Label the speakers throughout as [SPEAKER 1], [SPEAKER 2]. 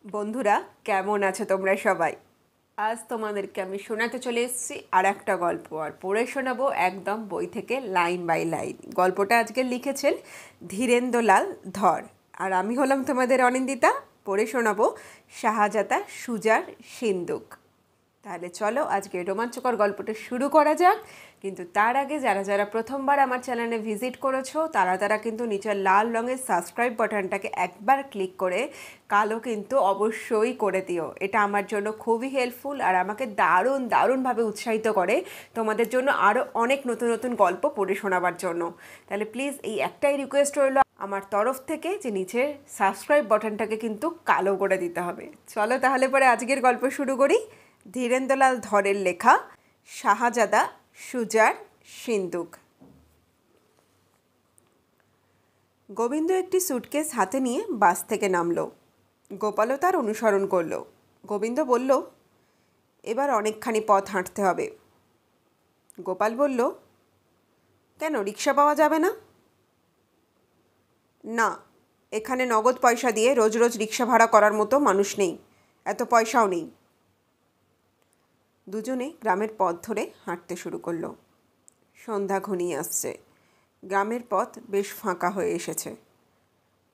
[SPEAKER 1] বন্ধুরা, কেমন আছো তোমরা সবাই? আজ তোমাদেরকে আমি শোনাতে চলে এসেছি আর একটা গল্প, আর পড়ে শোনাবো একদম বই থেকে লাইন বাই লাইন। গল্পটা আজকে লিখেছেন ধীরেন্দ্রলাল ধর, আর আমি হলাম তোমাদের অনিন্দিতা। পড়ে শোনাবো শাহজাদা সুজার সিন্দুক। তাহলে চলো আজকে রোমাঞ্চকর গল্পটা শুরু করা যাক। কিন্তু তার আগে যারা যারা প্রথমবার আমার চ্যানেলে ভিজিট করেছো তারা কিন্তু নিচের লাল রঙের সাবস্ক্রাইব বাটনটাকে একবার ক্লিক করে কালো কিন্তু অবশ্যই করে দিও। এটা আমার জন্য খুবই হেল্পফুল আর আমাকে দারুণভাবে উৎসাহিত করে তোমাদের জন্য আরও অনেক নতুন নতুন গল্প পড়ে শোনাবার জন্য। তাহলে প্লিজ এই একটাই রিকোয়েস্ট রইল আমার তরফ থেকে যে নিচের সাবস্ক্রাইব বাটনটাকে কিন্তু কালো করে দিতে হবে। চলো তাহলে পরে আজকের গল্প শুরু করি। ধীরেন্দ্রলাল ধরের লেখা শাহজাদা সুজার সিন্দুক। গোবিন্দ একটি সুটকেস হাতে নিয়ে বাস থেকে নামল। গোপালও তার অনুসরণ করল। গোবিন্দ বলল, এবার অনেকখানি পথ হাঁটতে হবে। গোপাল বলল, কেন, রিক্সা পাওয়া যাবে না? না, এখানে নগদ পয়সা দিয়ে রোজ রোজ রিক্সা ভাড়া করার মতো মানুষ নেই, এত পয়সাও নেই। দুজনে গ্রামের পথ ধরে হাঁটতে শুরু করলো। সন্ধ্যা ঘনিয়ে আসছে। গ্রামের পথ বেশ ফাঁকা হয়ে এসেছে।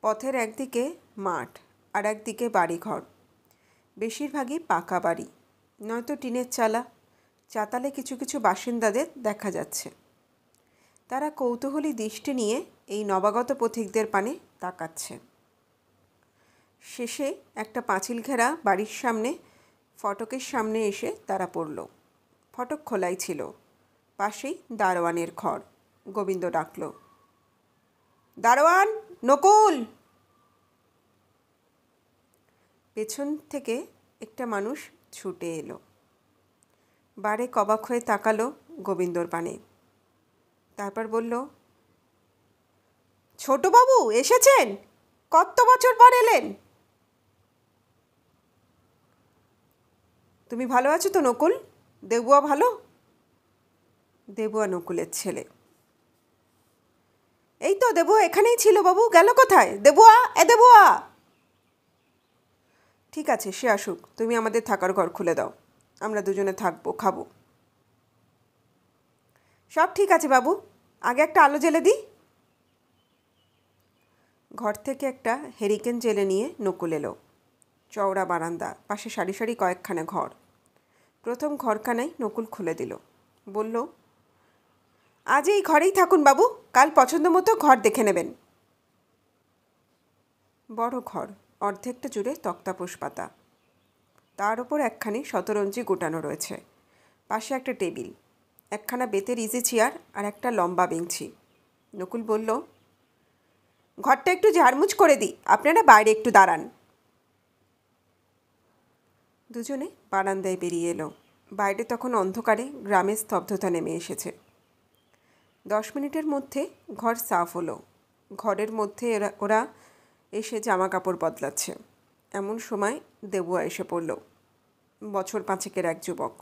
[SPEAKER 1] পথের একদিকে মাঠ আর একদিকে বাড়িঘর, বেশিরভাগই পাকা বাড়ি, নয়তো টিনের চালা। চাতালে কিছু কিছু বাসিন্দাদের দেখা যাচ্ছে। তারা কৌতূহলী দৃষ্টি নিয়ে এই নবাগত পথিকদের পানে তাকাচ্ছে। শেষে একটা পাঁচিল ঘেরা বাড়ির সামনে ফটকের সামনে এসে তারা পড়ল। ফটক খোলাই ছিল, পাশেই দারোয়ানের ঘর। গোবিন্দ ডাকল, দারোয়ান, নকুল। পেছন থেকে একটা মানুষ ছুটে এলো। বারে কবাক হয়ে তাকালো গোবিন্দর পানে, তারপর বলল, ছোটবাবু এসেছেন? কত বছর পর এলেন? তুমি ভালো আছো তো নকুল? দেবুয়া ভালো? দেবুয়া নকুলের ছেলে। এই তো দেবুয়া এখানেই ছিল বাবু, গেল কোথায়? দেবুয়া, দেবুয়া। ঠিক আছে, সে আসুক, তুমি আমাদের থাকার ঘর খুলে দাও, আমরা দুজনে থাকবো, খাবো। সব ঠিক আছে বাবু, আগে একটা আলো জ্বেলে দিই। ঘর থেকে একটা হেরিকেন জ্বেলে নিয়ে নকুল এলো। চওড়া বারান্দা, পাশে সারি সারি কয়েকখানা ঘর। প্রথম ঘরখানায় নকুল খুলে দিল। বলল, আজ এই ঘরেই থাকুন বাবু, কাল পছন্দ মতো ঘর দেখে নেবেন। বড় ঘর, অর্ধেকটা জুড়ে তক্তাপোষ পাতা, তার ওপর একখানি শতরঞ্জি গোটানো রয়েছে। পাশে একটা টেবিল, একখানা বেতের ইজি চেয়ার আর একটা লম্বা বেঞ্চি। নকুল বলল, ঘরটা একটু ঝাড়মুছ করে দিই, আপনারা বাইরে একটু দাঁড়ান। দুজনে বারান্দায় বেরিয়ে এলো। বাইরে তখন অন্ধকারে গ্রামের স্তব্ধতা নেমে এসেছে। 10 মিনিটের মধ্যে ঘর সাফ হলো। ঘরের মধ্যে ওরা এসে জামা কাপড় বদলাচ্ছে। এমন সময় দেবুয়া এসে পড়ল, বছর 5-এর এক যুবক।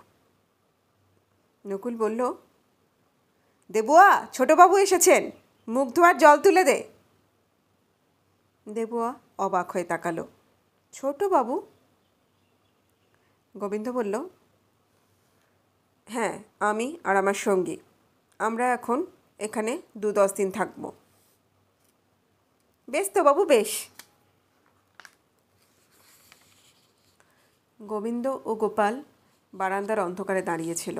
[SPEAKER 1] নকুল বলল, দেবুয়া, ছোটবাবু এসেছেন, মুখ ধোয়ার জল তুলে দে। দেবুয়া অবাক হয়ে তাকালো। ছোটবাবু? গোবিন্দ বলল, হ্যাঁ, আমি আর আমার সঙ্গী, আমরা এখন এখানে 2-10 দিন থাকব। বেশ তো বাবু, বেশ। গোবিন্দ ও গোপাল বারান্দার অন্ধকারে দাঁড়িয়েছিল।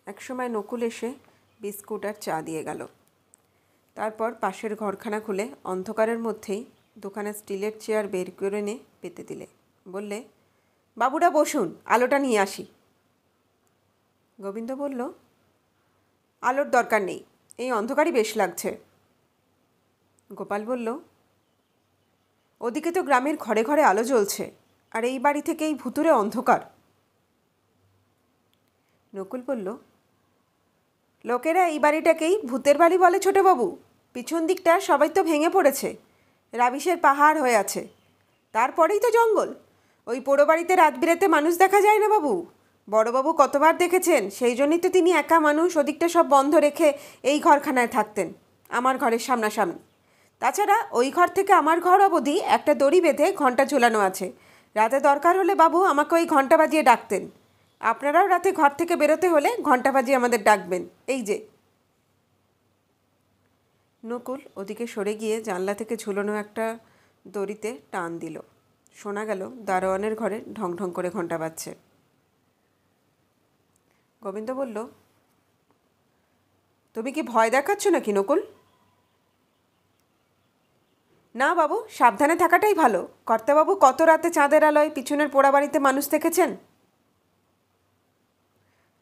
[SPEAKER 1] একসময় নকুল এসে বিস্কুট আর চা দিয়ে গেল। তারপর পাশের ঘরখানা খুলে অন্ধকারের মধ্যেই দোকানে স্টিলের চেয়ার বের করে এনে পেতে দিলে। বললে, বাবুরা বসুন, আলোটা নিয়ে আসি। গোবিন্দ বলল, আলোর দরকার নেই, এই অন্ধকারই বেশ লাগছে। গোপাল বলল, ওদিকে তো গ্রামের ঘরে ঘরে আলো জ্বলছে, আর এই বাড়ি থেকে এই ভুতুরে অন্ধকার। নকুল বলল, লোকেরা এই বাড়িটাকেই ভূতের বাড়ি বলে ছোটবাবু। পিছন দিকটা সবাই তো ভেঙে পড়েছে, রাবিশের পাহাড় হয়ে আছে, তারপরেই তো জঙ্গল। ওই পোড়ো বাড়িতে রাত বিরেতে মানুষ দেখা যায় না বাবু। বড়বাবু কতবার দেখেছেন, সেই জন্যই তো তিনি একা মানুষ ওদিকটা সব বন্ধ রেখে এই ঘরখানায় থাকতেন, আমার ঘরের সামনাসামনি। তাছাড়া ওই ঘর থেকে আমার ঘর অবধি একটা দড়ি বেঁধে ঘণ্টা ঝোলানো আছে, রাতে দরকার হলে বাবু আমাকে ওই ঘন্টা বাজিয়ে ডাকতেন। আপনারাও রাতে ঘর থেকে বেরোতে হলে ঘন্টা বাজিয়ে আমাদের ডাকবেন। এই যে। নকুল ওদিকে সরে গিয়ে জানলা থেকে ঝুলানো একটা দড়িতে টান দিল। শোনা গেল দারোয়ানের ঘরে ঢং ঢং করে ঘন্টা বাজছে। গোবিন্দ বলল, তুমি কি ভয় দেখাচ্ছ নাকি নকুল? না বাবু, সাবধানে থাকাটাই ভালো। কর্তাবাবু কত রাতে চাঁদের আলোয় পিছনের পোড়া বাড়িতে মানুষ দেখেছেন।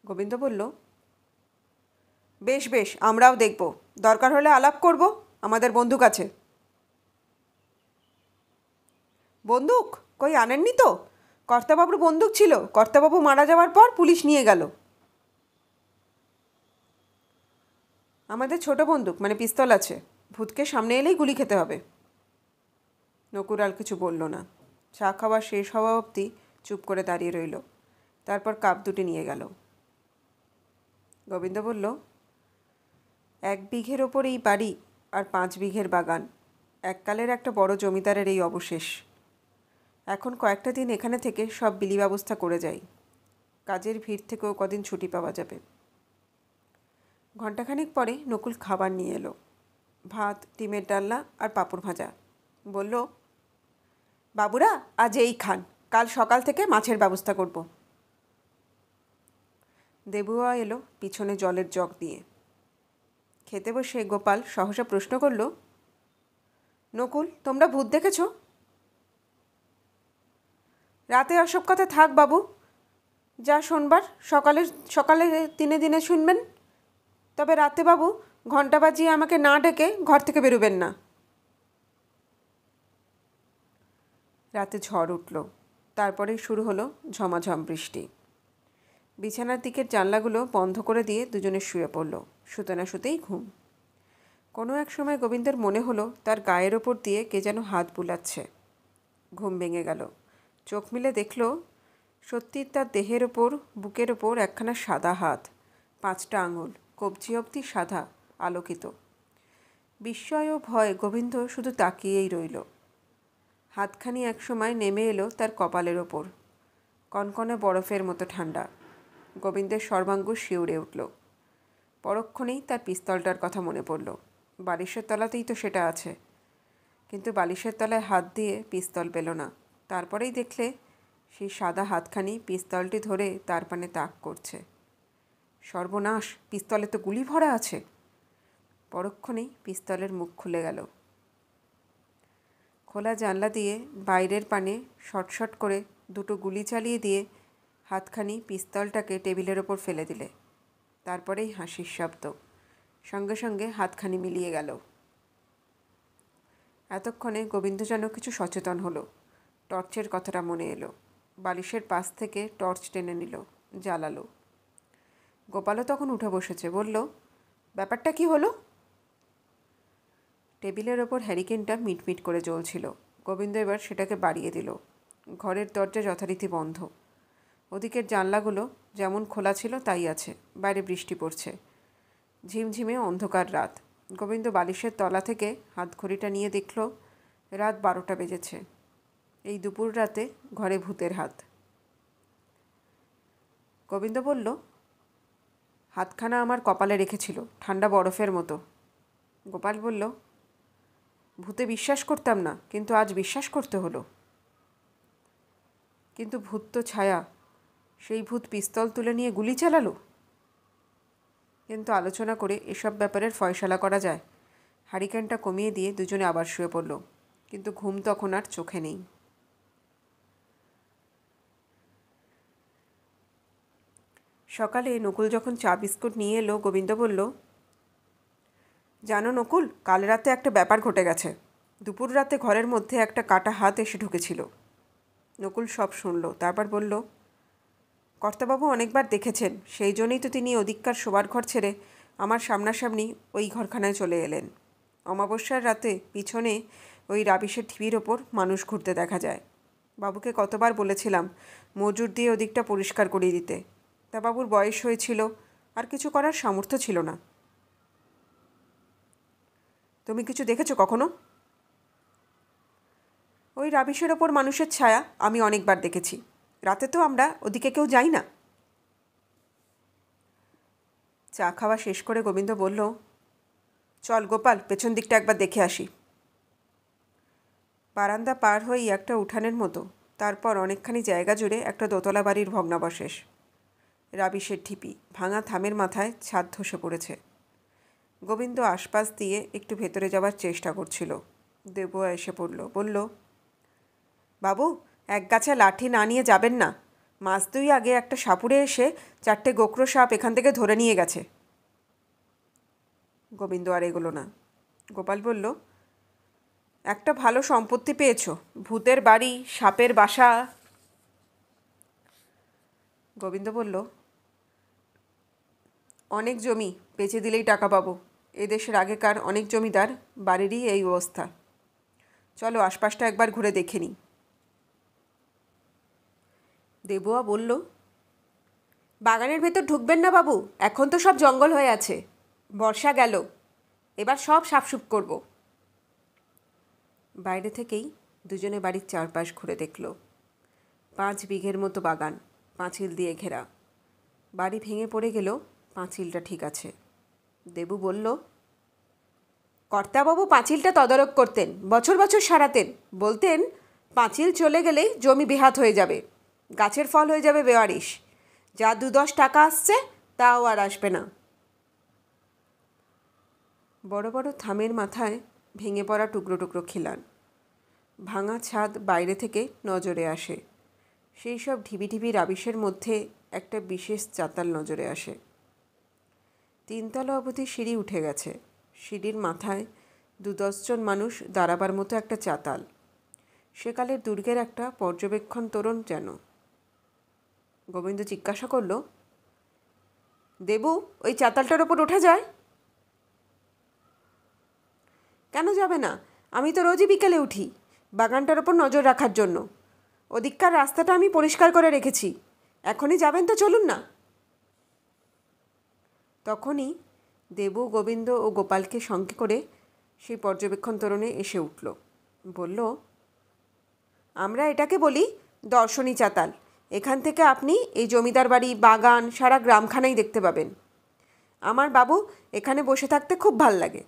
[SPEAKER 1] গোবিন্দ বলল, বেশ বেশ, আমরাও দেখব। দরকার হলে আলাপ করব। আমাদের বন্দুক আছে। বন্দুক কই আনেননি তো? কর্তাবাবুর বন্দুক ছিল, কর্তাবাবু মারা যাওয়ার পর পুলিশ নিয়ে গেল। আমাদের ছোট বন্দুক মানে পিস্তল আছে। ভূতকে সামনে এলেই গুলি খেতে হবে। নকুর আর কিছু বলল না। চা খাওয়া শেষ হওয়া অবধি চুপ করে দাঁড়িয়ে রইল। তারপর কাপ দুটি নিয়ে গেল। গোবিন্দ বলল, 1 বিঘের ওপর এই বাড়ি আর 5 বিঘের বাগান। এককালের একটা বড় জমিদারের এই অবশেষ। এখন কয়েকটা দিন এখানে থেকে সব বিলি ব্যবস্থা করে যাই। কাজের ভিড় থেকেও কদিন ছুটি পাওয়া যাবে। ঘণ্টাখানেক পরে নকুল খাবার নিয়ে এলো। ভাত, ডিমের ডালনা আর পাঁপড় ভাজা। বলল, বাবুরা আজ এই খান, কাল সকাল থেকে মাছের ব্যবস্থা করব। দেবুয়া এলো পিছনে জলের জগ দিয়ে। খেতে বসে গোপাল সহসা প্রশ্ন করল, নকুল, তোমরা ভূত দেখেছ? রাতে অসব কথা থাক বাবু, যা শোনবার সকালে সকালে দিনে দিনে শুনবেন। তবে রাতে বাবু ঘণ্টা বাজিয়ে আমাকে না ডেকে ঘর থেকে বেরোবেন না। রাতে ঝড় উঠল। তারপরে শুরু হলো ঝমাঝম বৃষ্টি। বিছানার দিকের জানলাগুলো বন্ধ করে দিয়ে দুজনে শুয়ে পড়ল। শুতে না শুতেই ঘুম। কোনো এক সময় গোবিন্দের মনে হলো তার গায়ের ওপর দিয়ে কে যেন হাত বুলাচ্ছে। ঘুম ভেঙে গেল। চোখ মিলে দেখল সত্যি তার দেহের ওপর, বুকের ওপর একখানা সাদা হাত, 5টা আঙুল, কবজি অবধি সাদা, আলোকিত। বিস্ময় ও ভয় গোবিন্দ শুধু তাকিয়েই রইল। হাতখানি একসময় নেমে এলো তার কপালের ওপর, কনকনে বরফের মতো ঠান্ডা। গোবিন্দের সর্বাঙ্গ শিউরে উঠল। পরক্ষণেই তার পিস্তলটার কথা মনে পড়ল। বালিশের তলাতেই তো সেটা আছে। কিন্তু বালিশের তলায় হাত দিয়ে পিস্তল পেল না। তারপরেই দেখলে সেই সাদা হাতখানি পিস্তলটি ধরে তার পানে তাক করছে। সর্বনাশ, পিস্তলে তো গুলি ভরা আছে। পরক্ষণেই পিস্তলের মুখ খুলে গেল। খোলা জানলা দিয়ে বাইরের পানে শটশট করে 2টো গুলি চালিয়ে দিয়ে হাতখানি পিস্তলটাকে টেবিলের ওপর ফেলে দিলে। তারপরেই হাসির শব্দ। সঙ্গে সঙ্গে হাতখানি মিলিয়ে গেল। এতক্ষণে গোবিন্দ যেন কিছু সচেতন হলো। টর্চের কথাটা মনে এলো। বালিশের পাশ থেকে টর্চ টেনে নিল, জ্বালালো। গোপালও তখন উঠে বসেছে। বলল, ব্যাপারটা কি হলো? টেবিলের ওপর হ্যারিকেনটা মিটমিট করে জ্বলছিল। গোবিন্দ এবার সেটাকে বাড়িয়ে দিল। ঘরের দরজা যথারীতি বন্ধ। ওদিকের জানলাগুলো যেমন খোলা ছিল তাই আছে। বাইরে বৃষ্টি পড়ছে। ঝিমঝিমে অন্ধকার রাত। গোবিন্দ বালিশের তলা থেকে হাতঘড়িটা নিয়ে দেখল রাত 12টা বেজেছে। এই দুপুর রাতে ঘরে ভূতের হাত। গোবিন্দ বলল, হাতখানা আমার কপালে রেখেছিল, ঠান্ডা বরফের মতো। গোপাল বলল, ভূতে বিশ্বাস করতাম না, কিন্তু আজ বিশ্বাস করতে হলো। কিন্তু ভূত তো ছায়া। সেই ভূত পিস্তল তুলে নিয়ে গুলি চালালো। কিন্তু আলোচনা করে এসব ব্যাপারের ফয়সালা করা যায়। হারিকেনটা কমিয়ে দিয়ে দুজনে আবার শুয়ে পড়ল। কিন্তু ঘুম তখন আর চোখে নেই। সকালে নকুল যখন চা বিস্কুট নিয়ে এলো, গোবিন্দ বলল, জানো নকুল, কাল রাতে একটা ব্যাপার ঘটে গেছে। দুপুর রাতে ঘরের মধ্যে একটা কাটা হাত এসে ঢুকেছিল। নকুল সব শুনল। তারপর বলল, কর্তাবাবু অনেকবার দেখেছেন, সেই জন্যই তো তিনি ওদিককার শোবার ঘর ছেড়ে আমার সামনাসামনি ওই ঘরখানায় চলে এলেন। অমাবস্যার রাতে পিছনে ওই রাবিশের ঢিবির ওপর মানুষ ঘুরতে দেখা যায়। বাবুকে কতবার বলেছিলাম মজুর দিয়ে ওদিকটা পরিষ্কার করিয়ে দিতে। তা বাবুর বয়স হয়েছিল, আর কিছু করার সামর্থ্য ছিল না। তুমি কিছু দেখেছো কখনো? ওই রাবিশের ওপর মানুষের ছায়া আমি অনেকবার দেখেছি। রাতে তো আমরা ওদিকে কেউ যাই না। চা খাওয়া শেষ করে গোবিন্দ বলল, চল গোপাল, পেছন দিকটা একবার দেখে আসি। বারান্দা পার হয়েই একটা উঠানের মতো, তারপর অনেকখানি জায়গা জুড়ে একটা দোতলা বাড়ির ভগ্নাবশেষ। রাবিশের ঢিপি, ভাঙা থামের মাথায় ছাদ ধসে পড়েছে। গোবিন্দ আশপাশ দিয়ে একটু ভেতরে যাওয়ার চেষ্টা করছিল। দেবুয়া এসে পড়ল, বলল, বাবু, এক গাছা লাঠি না নিয়ে যাবেন না। মাস দুই আগে একটা সাপুড়ে এসে 4টে গোখরো সাপ এখান থেকে ধরে নিয়ে গেছে। গোবিন্দ আর এগোলো না। গোপাল বলল, একটা ভালো সম্পত্তি পেয়েছো, ভূতের বাড়ি, সাপের বাসা। গোবিন্দ বলল, অনেক জমি বেচে দিলেই টাকা পাবো। এদেশের আগেকার অনেক জমিদার বাড়িরই এই অবস্থা। চলো আশপাশটা একবার ঘুরে দেখে নিই। দেবুয়া বলল, বাগানের ভেতর ঢুকবেন না বাবু, এখন তো সব জঙ্গল হয়ে আছে। বর্ষা গেল, এবার সব সাফসুপ করব। বাইরে থেকেই দুজনে বাড়ির চারপাশ ঘুরে দেখল। 5 বিঘের মতো বাগান, পাঁচিল দিয়ে ঘেরা। বাড়ি ভেঙে পড়ে গেল, পাঁচিলটা ঠিক আছে। দেবু বলল, কর্তাবাবু পাঁচিলটা তদারক করতেন, বছর বছর সারাতেন। বলতেন, পাঁচিল চলে গেলেই জমি বেহাত হয়ে যাবে, গাছের ফল হয়ে যাবে বেওয়ারিশ। যা 2-10 টাকা আসছে তাও আর আসবে না। বড় বড় থামের মাথায় ভেঙে পড়া টুকরো টুকরো খিলান। ভাঙা ছাদ বাইরে থেকে নজরে আসে। সেই সব ঢিবি ঢিবি রাবিশের মধ্যে একটা বিশেষ চাতাল নজরে আসে। 3 তলা অবধি সিঁড়ি উঠে গেছে। সিঁড়ির মাথায় 2-10 জন মানুষ দাঁড়াবার মতো একটা চাতাল। সেকালের দুর্গের একটা পর্যবেক্ষণ তোরণ যেন। গোবিন্দ জিজ্ঞাসা করল, দেবু, ওই চাতালটার ওপর ওঠা যায়? কেন যাবে না? আমি তো রোজই বিকেলে উঠি, বাগানটার ওপর নজর রাখার জন্য। ওদিককার রাস্তাটা আমি পরিষ্কার করে রেখেছি। এখনই যাবেন তো চলুন না। তখনই দেবু, গোবিন্দ ও গোপালকে সঙ্গে করে সেই পর্যবেক্ষণ তোরণে এসে উঠল। বলল, আমরা এটাকে বলি দর্শনী চাতাল। এখান থেকে আপনি এই জমিদার বাড়ি, বাগান, সারা গ্রামখানাই দেখতে পাবেন। আমার বাবু এখানে বসে থাকতে খুব ভাল লাগে।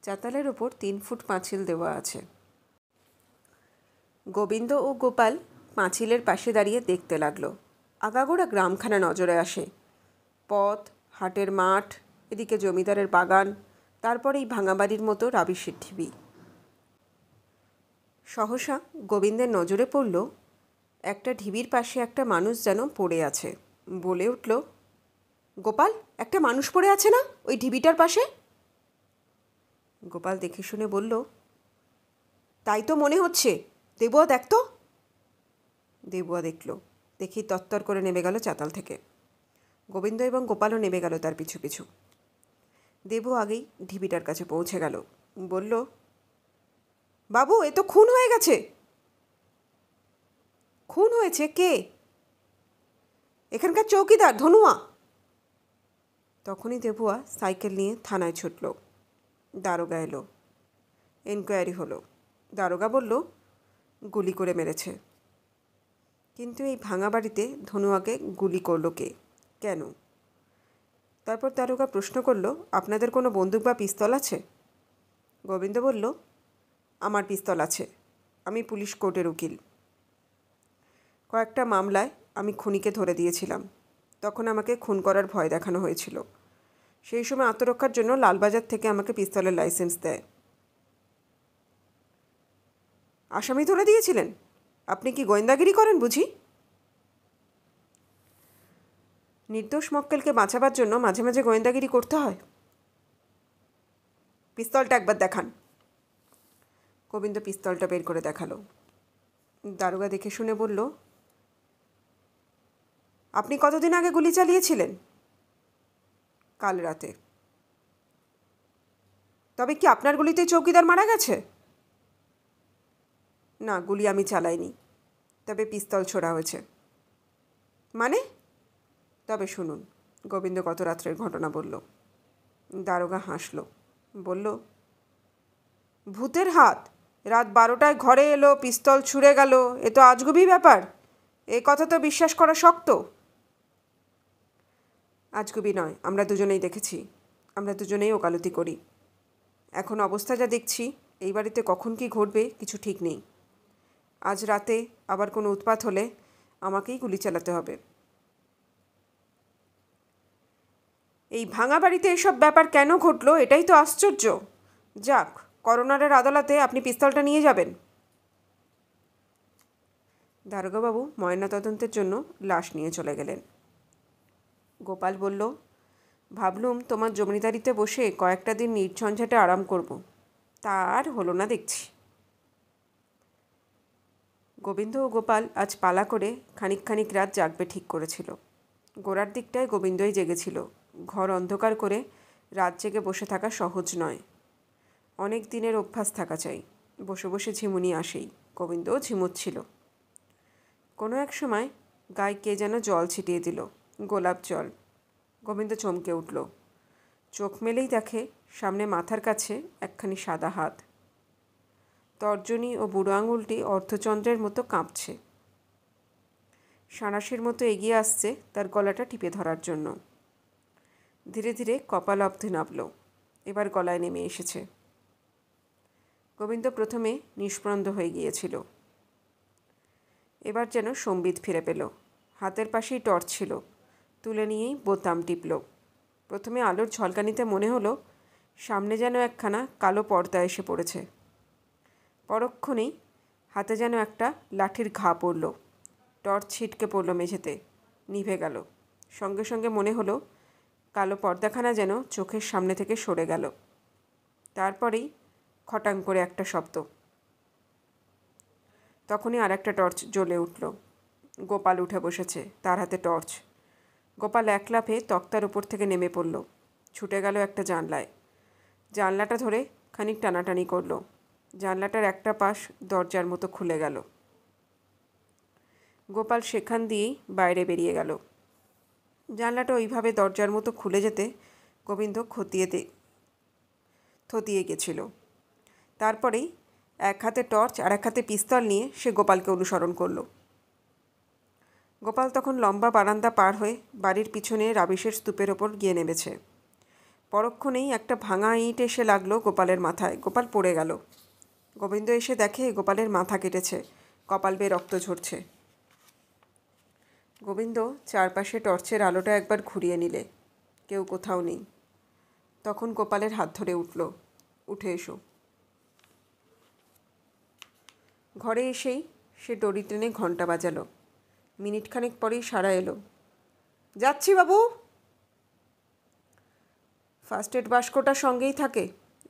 [SPEAKER 1] চাতালের ওপর 3 ফুট পাঁচিল দেওয়া আছে। গোবিন্দ ও গোপাল পাঁচিলের পাশে দাঁড়িয়ে দেখতে লাগলো। আগাগোড়া গ্রামখানা নজরে আসে। পথ, হাটের মাঠ, এদিকে জমিদারের বাগান, তারপরে এই ভাঙা বাড়ির মতো রাবিশের ঢিবি। সহসা গোবিন্দের নজরে পড়ল একটা ঢিবির পাশে একটা মানুষ যেন পড়ে আছে। বলে উঠল, গোপাল, একটা মানুষ পড়ে আছে না ওই ঢিবিটার পাশে? গোপাল দেখে শুনে বলল, তাই তো মনে হচ্ছে। দেবুয়া দেখ তো। দেবুয়া দেখল, দেখি তত্তর করে নেমে গেল চাতাল থেকে। গোবিন্দ এবং গোপালও নেমে গেল তার পিছু পিছু। দেবু আগেই ঢিবিটার কাছে পৌঁছে গেল। বলল, বাবু, এ তো খুন হয়ে গেছে। খুন হয়েছে? কে? এখানকার চৌকিদার ধনুয়া। তখনই দেবুয়া সাইকেল নিয়ে থানায় ছুটল। দারোগা এলো। এনকোয়ারি হলো। দারোগা বলল, গুলি করে মেরেছে। কিন্তু এই ভাঙা বাড়িতে ধনুয়াকে গুলি করলো কে? কেন? তারপর দারোগা প্রশ্ন করল, আপনাদের কোনো বন্দুক বা পিস্তল আছে? গোবিন্দ বলল, আমার পিস্তল আছে। আমি পুলিশ কোর্টের উকিল। কয়েকটা মামলায় আমি খুনিকে ধরে দিয়েছিলাম। তখন আমাকে খুন করার ভয় দেখানো হয়েছিল। সেই সময় আত্মরক্ষার জন্য লালবাজার থেকে আমাকে পিস্তলের লাইসেন্স দেয়। আসামি ধরে দিয়েছিলেন? আপনি কি গোয়েন্দাগিরি করেন বুঝি? নির্দোষ মক্কেলকে বাঁচাবার জন্য মাঝে মাঝে গোয়েন্দাগিরি করতে হয়। পিস্তলটা একবার দেখান। গোবিন্দ পিস্তলটা বের করে দেখালো। দারোগা দেখে শুনে বলল, আপনি কতদিন আগে গুলি চালিয়েছিলেন? কাল রাতে। তবে কি আপনার গুলিতে চৌকিদার মারা গেছে? না, গুলি আমি চালাইনি, তবে পিস্তল ছোড়া হয়েছে। মানে? তবে শুনুন। গোবিন্দ গত রাত্রের ঘটনা বলল। দারোগা হাসল, বলল, ভূতের হাত, রাত 12টায় ঘরে এলো, পিস্তল ছুঁড়ে গেল, এ তো আজগুবি ব্যাপার। এ কথা তো বিশ্বাস করা শক্ত। আজগুবি নয়, আমরা দুজনেই দেখেছি, আমরা দুজনেই ওকালতি করি। এখন অবস্থা যা দেখছি, এই বাড়িতে কখন কি ঘটবে কিছু ঠিক নেই। আজ রাতে আবার কোনো উৎপাত হলে আমাকেই গুলি চালাতে হবে। এই ভাঙা বাড়িতে এসব ব্যাপার কেন ঘটলো এটাই তো আশ্চর্য। যাক, করোনারের আদালতে আপনি পিস্তলটা নিয়ে যাবেন। দারোগাবাবু ময়নাতদন্তের জন্য লাশ নিয়ে চলে গেলেন। গোপাল বলল, ভাবলুম তোমার জমিদারিতে বসে কয়েকটা দিন নির্ঝঞ্ঝাটে আরাম করব, তা আর হলো না দেখছি। গোবিন্দ ও গোপাল আজ পালা করে খানিক রাত জাগবে ঠিক করেছিল। গোড়ার দিকটায় গোবিন্দই জেগেছিল। ঘর অন্ধকার করে রাত জেগে বসে থাকা সহজ নয়, অনেক দিনের অভ্যাস থাকা চাই। বসে বসে ঝিমুনি আসেই, গোবিন্দও ঝিমুচ্ছিল। কোনো এক সময় গায়ে কে যেন জল ছিটিয়ে দিল, গোলাপ জল। গোবিন্দ চমকে উঠল। চোখ মেলেই দেখে সামনে মাথার কাছে একখানি সাদা হাত। তর্জনী ও বুড়ো আঙুলটি অর্ধচন্দ্রের মতো কাঁপছে। সাঁড়াশির মতো এগিয়ে আসছে তার গলাটা টিপে ধরার জন্য। ধীরে ধীরে কপাল অবধি নামল, এবার গলায় নেমে এসেছে। গোবিন্দ প্রথমে নিষ্প্রন্দ হয়ে গিয়েছিল, এবার যেন সম্বিত ফিরে পেল। হাতের পাশেই টর্চ ছিল, তুলে নিয়েই বোতাম টিপল। প্রথমে আলোর ঝলকানিতে মনে হলো সামনে যেন একখানা কালো পর্দা এসে পড়েছে। পরক্ষণেই হাতে যেন একটা লাঠির ঘা পড়ল। টর্চ ছিটকে পড়ল মেঝেতে, নিভে গেল। সঙ্গে সঙ্গে মনে হলো কালো পর্দাখানা যেন চোখের সামনে থেকে সরে গেল। তারপরেই খটাং করে একটা শব্দ। তখনই আর একটা টর্চ জ্বলে উঠল। গোপাল উঠে বসেছে, তার হাতে টর্চ। গোপাল এক লাফে তক্তার উপর থেকে নেমে পড়ল, ছুটে গেল একটা জানলায়। জানলাটা ধরে খানিক টানাটানি করল। জানলাটার একটা পাশ দরজার মতো খুলে গেল। গোপাল সেখান দিয়েই বাইরে বেরিয়ে গেল। জানলাটা ওইভাবে দরজার মতো খুলে যেতে গোবিন্দ থতিয়ে গেছিল। তারপরেই এক হাতে টর্চ আর এক হাতে পিস্তল নিয়ে সে গোপালকে অনুসরণ করল। গোপাল তখন লম্বা বারান্দা পার হয়ে বাড়ির পিছনে রাবিশের স্তূপের ওপর গিয়ে নেমেছে। পরক্ষণেই একটা ভাঙা ইঁট এসে লাগলো গোপালের মাথায়। গোপাল পড়ে গেল। গোবিন্দ এসে দেখে গোপালের মাথা কেটেছে, কপাল বেয়ে রক্ত ঝরছে। গোবিন্দ চারপাশে টর্চের আলোটা একবার ঘুরিয়ে নিলে, কেউ কোথাও নেই। তখন গোপালের হাত ধরে উঠল, উঠে এসো। ঘরে এসেই সে দড়ি টেনে ঘণ্টা বাজালো। মিনিটখানেক পরেই সাড়া এলো, যাচ্ছি বাবু। ফার্স্ট এড বাস্কটা সঙ্গেই থাকে।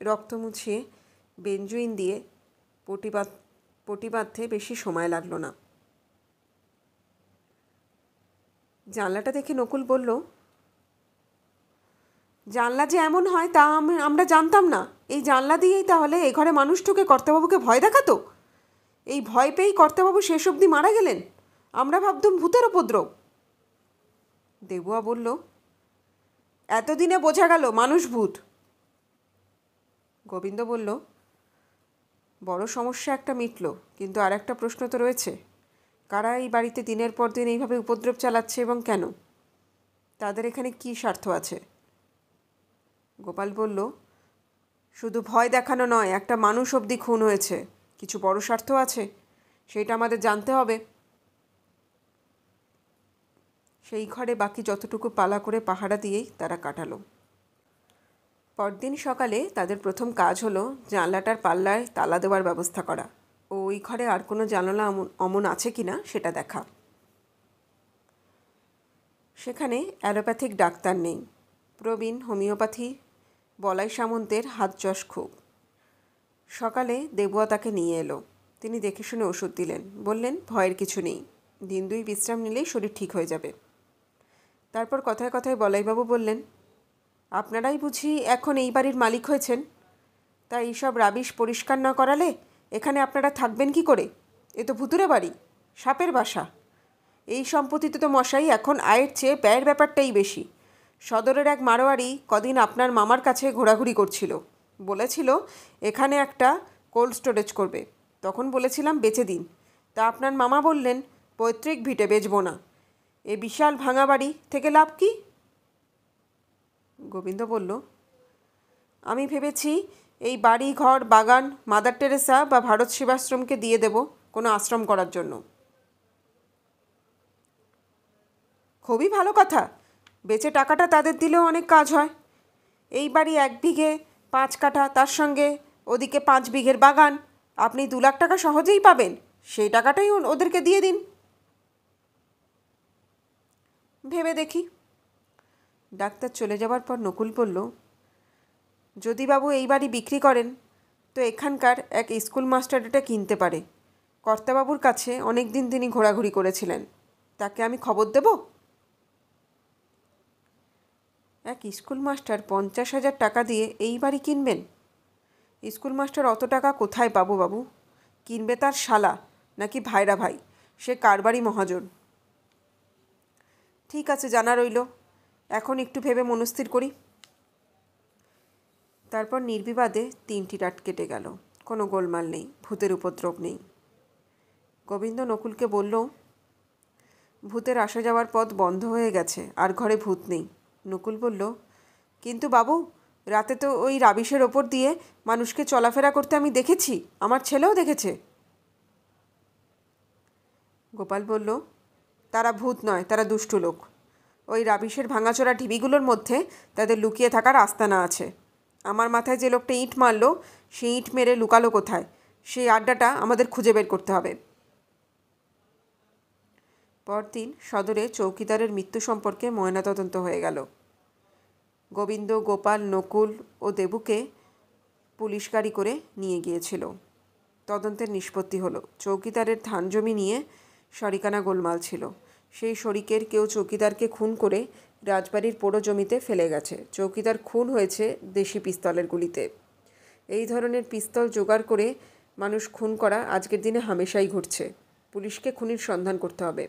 [SPEAKER 1] রক্ত মুছিয়ে বেঞ্জুইন দিয়ে পটি বাঁধতে বেশি সময় লাগলো না। জানলাটা দেখে নকুল বলল, জানলা যে এমন হয় তা আমরা জানতাম না। এই জানলা দিয়েই তাহলে এ ঘরে মানুষ ঢুকে কর্তাবাবুকে ভয় দেখাতো। এই ভয় পেয়েই কর্তাবাবু শেষ অবধি মারা গেলেন। আমরা ভাবতুম ভূতের উপদ্রব। দেবুয়া বলল, এতদিনে বোঝা গেল মানুষ ভূত। গোবিন্দ বলল, বড় সমস্যা একটা মিটল, কিন্তু আর একটা প্রশ্ন তো রয়েছে। কারা এই বাড়িতে দিনের পর দিন এইভাবে উপদ্রব চালাচ্ছে এবং কেন? তাদের এখানে কী স্বার্থ আছে? গোপাল বলল, শুধু ভয় দেখানো নয়, একটা মানুষ অবধি খুন হয়েছে। কিছু বড় স্বার্থ আছে, সেইটা আমাদের জানতে হবে। সেই ঘরে বাকি যতটুকু পালা করে পাহারা দিয়েই তারা কাটালো। পরদিন সকালে তাদের প্রথম কাজ হলো জানলাটার পাল্লায় তালা দেওয়ার ব্যবস্থা করা ও ওই ঘরে আর কোনো জানালা অমন আছে কি না সেটা দেখা। সেখানে অ্যালোপ্যাথিক ডাক্তার নেই। প্রবীণ হোমিওপ্যাথি বলাই সামন্তের হাত যশ খুব। সকালে দেবুয়া তাকে নিয়ে এলো। তিনি দেখে শুনে ওষুধ দিলেন, বললেন ভয়ের কিছু নেই, দিন দুই বিশ্রাম নিলেই শরীর ঠিক হয়ে যাবে। তারপর কথায় কথায় বলাইবাবু বললেন, আপনারাই বুঝি এখন এই বাড়ির মালিক হয়েছেন, তাই এইসব রাবিশ পরিষ্কার না করালে এখানে আপনারা থাকবেন কি করে? এ তো ভুতুরে বাড়ি, সাপের বাসা। এই সম্পত্তিতে তো মশাই এখন আয়ের চেয়ে ব্যয়ের ব্যাপারটাই বেশি। সদরের এক মারোয়ারি কদিন আপনার মামার কাছে ঘোরাঘুরি করছিল, বলেছিল এখানে একটা কোল্ড স্টোরেজ করবে। তখন বলেছিলাম বেচে দিন। তা আপনার মামা বললেন পৈতৃক ভিটে বেচবো না, এ বিশাল ভাঙা বাড়ি থেকে লাভ কি? গোবিন্দ বলল, আমি ভেবেছি এই বাড়ি ঘর বাগান মাদার টেরেসা বা ভারত সেবাশ্রমকে দিয়ে দেব কোনো আশ্রম করার জন্য। খুবই ভালো কথা, বেচে টাকাটা তাদের দিলেও অনেক কাজ হয়। এই বাড়ি 1 বিঘে 5 কাঠা, তার সঙ্গে ওদিকে 5 বিঘের বাগান, আপনি 2 লাখ টাকা সহজেই পাবেন। সেই টাকাটাই ওদেরকে দিয়ে দিন। ভেবে দেখি। ডাক্তার চলে যাওয়ার পর নকুল বলল, যদি বাবু এই বাড়ি বিক্রি করেন তো এখানকার এক স্কুল মাস্টার এটা কিনতে পারে। কর্তাবাবুর কাছে অনেক দিন তিনি ঘোরাঘুরি করেছিলেন, তাকে আমি খবর দেব। এক স্কুল মাস্টার 50,000 টাকা দিয়ে এই বাড়ি কিনবেন? স্কুল মাস্টার অত টাকা কোথায় পাবো বাবু? কিনবে তার শালা নাকি ভাইরা ভাই, সে কারবারি মহাজন। ঠিক আছে, জানা রইল। এখন একটু ভেবে মনস্থির করি। তারপর নির্বিবাদে 3টি রাত কেটে গেল। কোনো গোলমাল নেই, ভূতের উপদ্রব নেই। গোবিন্দ নকুলকে বলল, ভূতের আসা যাওয়ার পথ বন্ধ হয়ে গেছে, আর ঘরে ভূত নেই। নকুল বলল, কিন্তু বাবু, রাতে তো ওই রাবিশের ওপর দিয়ে মানুষকে চলাফেরা করতে আমি দেখেছি, আমার ছেলেও দেখেছে। গোপাল বলল, তারা ভূত নয়, তারা দুষ্টু লোক। ওই রাবিশের ভাঙাচোরা ঢিবিগুলোর মধ্যে তাদের লুকিয়ে থাকার আস্তানা আছে। আমার মাথায় যে লোকটা ইঁট মারল, সে ইঁট মেরে লুকালো কোথায়, সেই আড্ডাটা আমাদের খুঁজে বের করতে হবে। পরদিন সদরে চৌকিদারের মৃত্যু সম্পর্কে ময়নাতদন্ত হয়ে গেল। গোবিন্দ, গোপাল, নকুল ও দেবুকে পুলিশ গাড়ি করে নিয়ে গিয়েছিল। তদন্তের নিষ্পত্তি হলো, চৌকিদারের ধান জমি নিয়ে শরিকানা গোলমাল ছিল। সেই শরিকের কেউ চৌকিদারকে খুন করে রাজবাড়ির পোড়ো জমিতে ফেলে গেছে। চৌকিদার খুন হয়েছে দেশি পিস্তলের গুলিতে। এই ধরনের পিস্তল জোগাড় করে মানুষ খুন করা আজকের দিনে হামেশাই ঘটছে। পুলিশকে খুনির সন্ধান করতে হবে।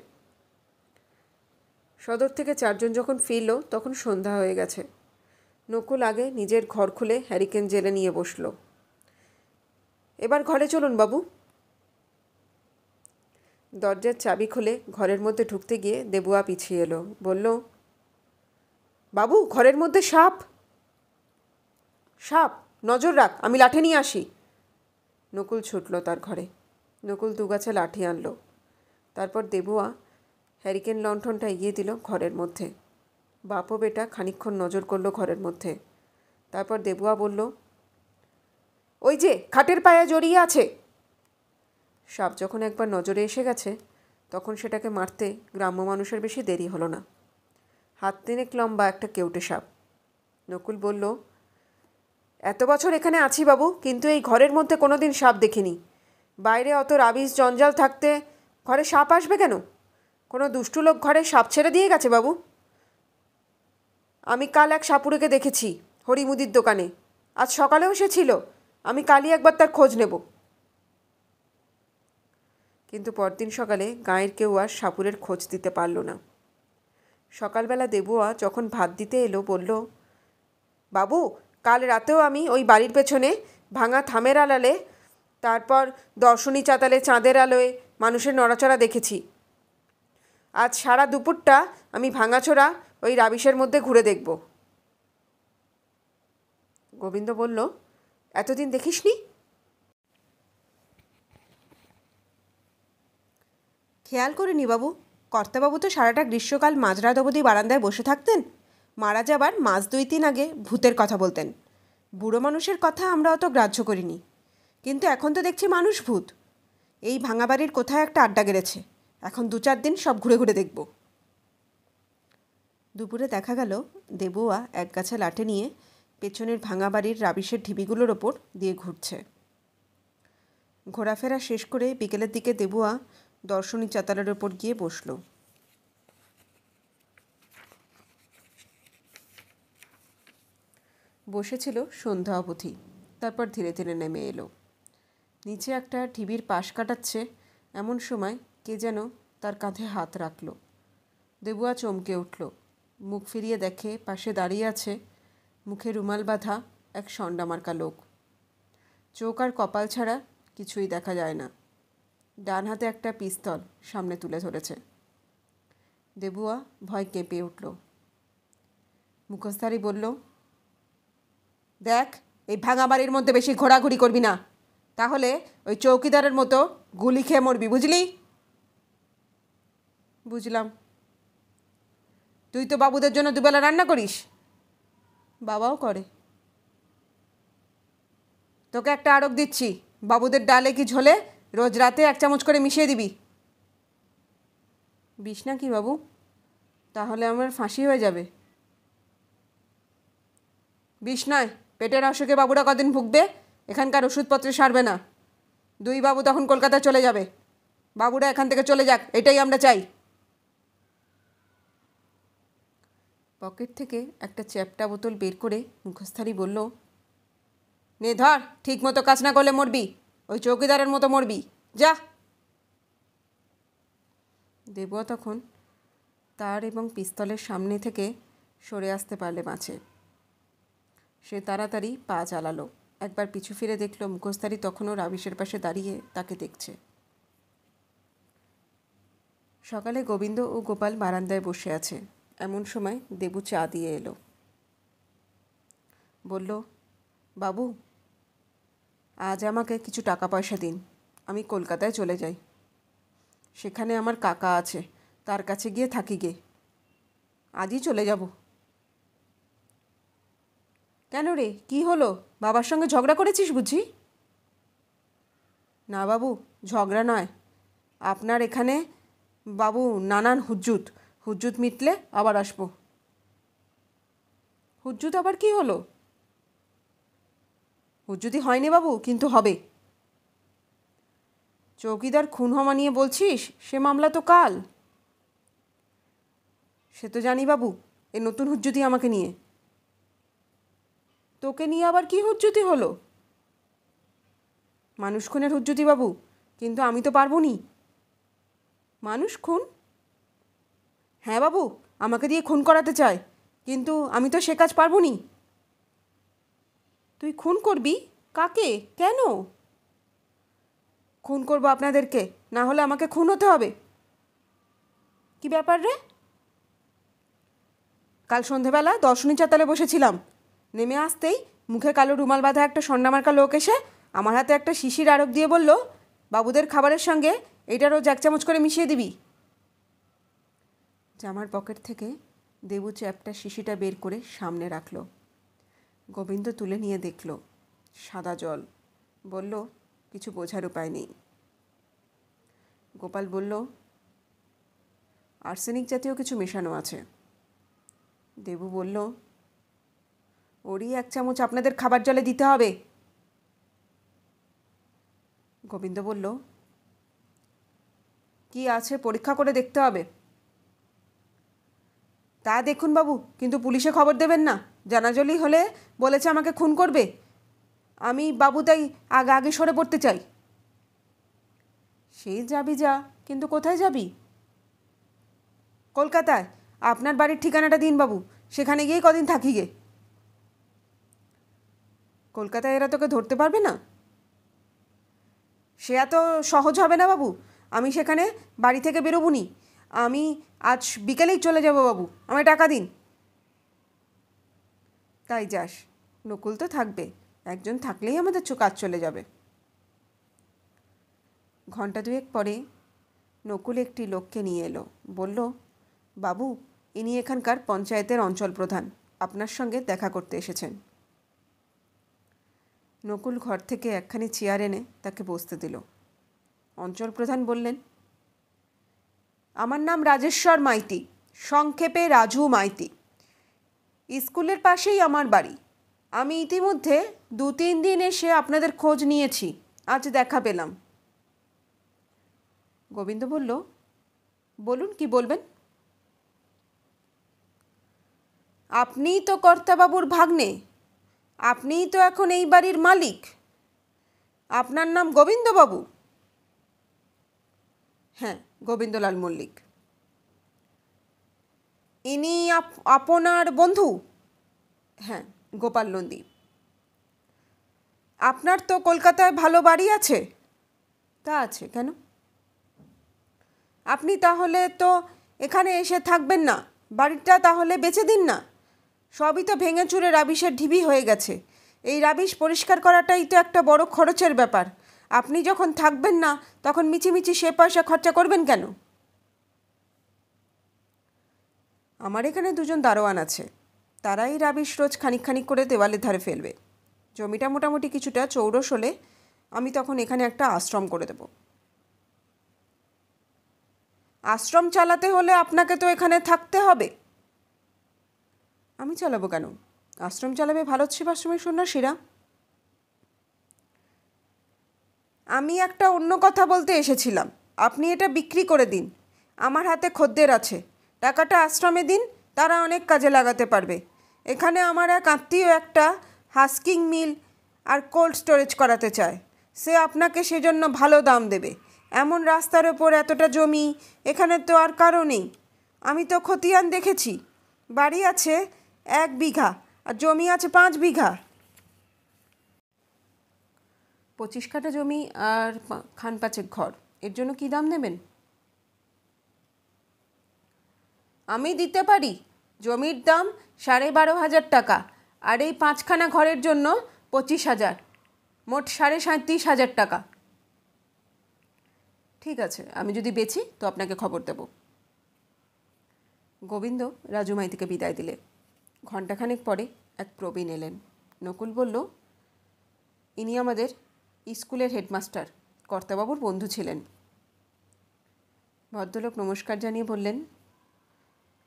[SPEAKER 1] সদর থেকে 4 জন যখন ফিরল তখন সন্ধ্যা হয়ে গেছে। নকুল আগে নিজের ঘর খুলে হ্যারিকেন জেলে নিয়ে বসল। এবার ঘরে চলুন বাবু। দরজার চাবি খুলে ঘরের মধ্যে ঢুকতে গিয়ে দেবুয়া পিছিয়ে এলো, বলল, বাবু, ঘরের মধ্যে সাপ। সাপ? নজর রাখ, আমি লাঠি নিয়ে আসি। নকুল ছুটল তার ঘরে। নকুল 2 গাছা লাঠি আনলো। তারপর দেবুয়া হ্যারিকেন লণ্ঠনটা এগিয়ে দিল ঘরের মধ্যে। বাপ ও বেটা খানিকক্ষণ নজর করলো ঘরের মধ্যে। তারপর দেবুয়া বলল, ওই যে খাটের পায়ে জড়িয়ে আছে। সাপ যখন একবার নজরে এসে গেছে তখন সেটাকে মারতে গ্রাম্য মানুষের বেশি দেরি হলো না। 1.5 হাত লম্বা একটা কেউটে সাপ। নকুল বলল, এত বছর এখানে আছি বাবু, কিন্তু এই ঘরের মধ্যে কোনো দিন সাপ দেখিনি। বাইরে অত রাবিশ জঞ্জাল থাকতে ঘরে সাপ আসবে কেন? কোনো দুষ্টু লোক ঘরে সাপ ছেড়ে দিয়ে গেছে বাবু। আমি কাল এক সাপুড়েকে দেখেছি হরিমুদির দোকানে, আজ সকালেও সে ছিল। আমি কালই একবার তার খোঁজ নেব। কিন্তু পরদিন সকালে গাঁয়ের কেউ আর সাপুরের খোঁজ দিতে পারল না। সকালবেলা দেবুয়া যখন ভাত দিতে এলো বলল, বাবু, কাল রাতেও আমি ওই বাড়ির পেছনে ভাঙা থামের আড়ালে, তারপর দর্শনী চাতালে চাঁদের আলোয় মানুষের নড়াচড়া দেখেছি। আজ সারা দুপুরটা আমি ভাঙাচোরা ওই রাবিশের মধ্যে ঘুরে দেখব। গোবিন্দ বলল, এতদিন দেখিসনি? খেয়াল করিনি বাবু। কর্তাবাবু তো সারাটা গ্রীষ্মকাল মাঝরাত অবধি বারান্দায় বসে থাকতেন। মারা যাবার মাস 2-3 আগে ভূতের কথা বলতেন। বুড়ো মানুষের কথা আমরা অত গ্রাহ্য করিনি, কিন্তু এখন তো দেখছি মানুষ ভূত। এই ভাঙা বাড়ির কোথায় একটা আড্ডা গেড়েছে। এখন 2-4 দিন সব ঘুরে ঘুরে দেখব। দুপুরে দেখা গেল দেবুয়া 1 গাছা লাঠি নিয়ে পেছনের ভাঙা বাড়ির রাবিশের ঢিবিগুলোর ওপর দিয়ে ঘুরছে। ঘোরাফেরা শেষ করে বিকেলের দিকে দেবুয়া দর্শনী চাতালের ওপর গিয়ে বসল। বসেছিল সন্ধ্যা অবধি, তারপর ধীরে ধীরে নেমে এলো। নিচে একটা ঢিবির পাশ কাটাচ্ছে এমন সময় কে যেন তার কাঁধে হাত রাখল। দেবুয়া চমকে উঠল। মুখ ফিরিয়ে দেখে পাশে দাঁড়িয়ে আছে মুখে রুমাল বাঁধা এক সন্ডামার্কা লোক। চোখ আর কপাল ছাড়া কিছুই দেখা যায় না। ডান হাতে একটা পিস্তল সামনে তুলে ধরেছে। দেবুয়া ভয় কেঁপে উঠল। মুখোশধারী বলল, দেখ, এই ভাঙা বাড়ির মধ্যে বেশি ঘোরাঘুরি করবি না, তাহলে ওই চৌকিদারের মতো গুলি খেয়ে মরবি, বুঝলি? বুঝলাম। তুই তো বাবুদের জন্য দুবেলা রান্না করিস। বাবাও করে। তোকে একটা আড়ক দিচ্ছি, বাবুদের ডালে কি ঝোলে রোজ রাতে 1 চামচ করে মিশিয়ে দিবি। বিষ না কি বাবু? তাহলে আমার ফাঁসি হয়ে যাবে। বিষ নয়, পেটের অসুখে বাবুরা কদিন ভুগবে, এখানকার ওষুধপত্রে সারবে না। 2 বাবু তখন কলকাতায় চলে যাবে। বাবুরা এখান থেকে চলে যাক, এটাই আমরা চাই। পকেট থেকে একটা চ্যাপ্টা বোতল বের করে মুখোশধারী বলল, নে ধর, ঠিক মতো কাজ না করলে মরবি, ওই চৌকিদারের মতো মরবি, যা। দেবুয়া তখন তার এবং পিস্তলের সামনে থেকে সরে আসতে পারলে বাঁচে। সে তাড়াতাড়ি পা চালালো। একবার পিছু ফিরে দেখল মুখোশধারী তখনও রাবিশের পাশে দাঁড়িয়ে তাকে দেখছে। সকালে গোবিন্দ ও গোপাল বারান্দায় বসে আছে। এমন সময় দেবু চা দিয়ে এলো। বলল, বাবু, আজ আমাকে কিছু টাকা পয়সা দিন, আমি কলকাতায় চলে যাই। সেখানে আমার কাকা আছে, তার কাছে গিয়ে থাকি গে। আজই চলে যাব। কেন রে, কি হলো? বাবার সঙ্গে ঝগড়া করেছিস বুঝি? না বাবু, ঝগড়া নয়। আপনার এখানে বাবু নানান হুজ্জুত মিটলে আবার আসবো। হুজ্জুত আবার কি হলো? হুজ্জুতি হয়নি বাবু, কিন্তু হবে। চৌকিদার খুন হওয়া নিয়ে বলছিস, সে মামলা তো কাল। সে তো জানি বাবু, এ নতুন হুজ্জুতি আমাকে নিয়ে। তোকে নিয়ে আবার কি হুজ্জুতি হলো? মানুষ খুনের হুজ্জুতি বাবু, কিন্তু আমি তো পারবো নি। মানুষ খুন? হ্যাঁ বাবু, আমাকে দিয়ে খুন করাতে চায়, কিন্তু আমি তো সে কাজ পারবো নি। তুই খুন করবি? কাকে? কেন? খুন করবো আপনাদেরকে, না হলে আমাকে খুন হতে হবে। কি ব্যাপার রে? কাল সন্ধেবেলা দর্শনী চাতালে বসেছিলাম, নেমে আসতেই মুখে কালো রুমাল বাঁধা একটা সন্নামার্কা লোক এসে আমার হাতে একটা শিশির আড়ক দিয়ে বলল, বাবুদের খাবারের সঙ্গে এইটা রোজ 1 চামচ করে মিশিয়ে দিবি। জামার পকেট থেকে দেবু চ্যাপটা শিশিটা বের করে সামনে রাখল। গোবিন্দ তুলে নিয়ে দেখল সাদা জল। বলল, কিছু বোঝার উপায় নেই। গোপাল বলল, আর্সেনিক জাতীয় কিছু মেশানো আছে। দেবু বলল, ওরই 1 চামচ আপনাদের খাবার জলে দিতে হবে। গোবিন্দ বলল, কি আছে পরীক্ষা করে দেখতে হবে। তা দেখুন বাবু, কিন্তু পুলিশে খবর দেবেন না, জানাজলি হলে বলেছে আমাকে খুন করবে। আমি বাবু তাই আগে সরে পড়তে চাই। সেই যাবি যা, কিন্তু কোথায় যাবি? কলকাতায়। আপনার বাড়ির ঠিকানাটা দিন বাবু, সেখানে গিয়েই কদিন থাকি গে। কলকাতায় এরা তোকে ধরতে পারবে না? সে এত সহজ হবে না বাবু, আমি সেখানে বাড়ি থেকে বেরোবনি। আমি আজ বিকেলেই চলে যাব বাবু, আমায় টাকা দিন। তাই যাস, নকুল তো থাকবে, একজন থাকলেই আমাদের কাজ চলে যাবে। ঘণ্টা 2 পরে নকুল একটি লোককে নিয়ে এলো। বলল, বাবু, ইনি এখানকার পঞ্চায়েতের অঞ্চল প্রধান, আপনার সঙ্গে দেখা করতে এসেছেন। নকুল ঘর থেকে একখানি চেয়ার এনে তাকে বসতে দিল। অঞ্চল প্রধান বললেন, আমার নাম রাজেশ্বর মাইতি, সংক্ষেপে রাজু মাইতি। স্কুলের পাশেই আমার বাড়ি। আমি ইতিমধ্যে 2-3 দিন এসে আপনাদের খোঁজ নিয়েছি, আজ দেখা পেলাম। গোবিন্দ বলল, বলুন, কি বলবেন? আপনিই তো কর্তাবাবুর ভাগ্নে, আপনিই তো এখন এই বাড়ির মালিক। আপনার নাম গোবিন্দবাবু? হ্যাঁ, গোবিন্দলাল মল্লিক। ইনি আপনার বন্ধু? হ্যাঁ, গোপাল নন্দী। আপনার তো কলকাতায় ভালো বাড়ি আছে। তা আছে কেন? আপনি তাহলে তো এখানে এসে থাকবেন না, বাড়িটা তাহলে বেচে দিন না। সবই তো ভেঙে চুরে রাবিশের ঢিবি হয়ে গেছে। এই রাবিশ পরিষ্কার করাটাই তো একটা বড় খরচের ব্যাপার। আপনি যখন থাকবেন না তখন মিছিমিছি সে পয়সা খরচা করবেন কেন? আমার এখানে দুজন দারোয়ান আছে, তারাই রাবিশ রোজ খানিক খানিক করে দেওয়ালের ধারে ফেলবে। জমিটা মোটামুটি কিছুটা চৌড়স হলে আমি তখন এখানে একটা আশ্রম করে দেব। আশ্রম চালাতে হলে আপনাকে তো এখানে থাকতে হবে। আমি চালাবো কেন? আশ্রম চালাবে ভারত সেবাশ্রমের সন্ন্যাসীরা। আমি একটা অন্য কথা বলতে এসেছিলাম। আপনি এটা বিক্রি করে দিন, আমার হাতে খদ্দের আছে। টাকাটা আশ্রমে দিন, তারা অনেক কাজে লাগাতে পারবে। এখানে আমার এক আত্মীয় একটা হাস্কিং মিল আর কোল্ড স্টোরেজ করাতে চায়। সে আপনাকে সেজন্য ভালো দাম দেবে। এমন রাস্তার ওপর এতটা জমি এখানে তো আর কারো নেই। আমি তো খতিয়ান দেখেছি, বাড়ি আছে 1 বিঘা আর জমি আছে 5 বিঘা। 25 কাঠা জমি আর খান 5 ঘর, এর জন্য কি দাম নেবেন? আমি দিতে পারি। জমির দাম 12,500 টাকা আর এই 5খানা ঘরের জন্য 25,000, মোট 37,500 টাকা। ঠিক আছে, আমি যদি বেচি তো আপনাকে খবর দেব। গোবিন্দ রাজু মাইতিকে বিদায় দিলে। ঘণ্টাখানেক পরে এক প্রবীণ এলেন। নকুল বলল, ইনি আমাদের স্কুলের হেডমাস্টার, কর্তাবাবুর বন্ধু ছিলেন। ভদ্রলোক নমস্কার জানিয়ে বললেন,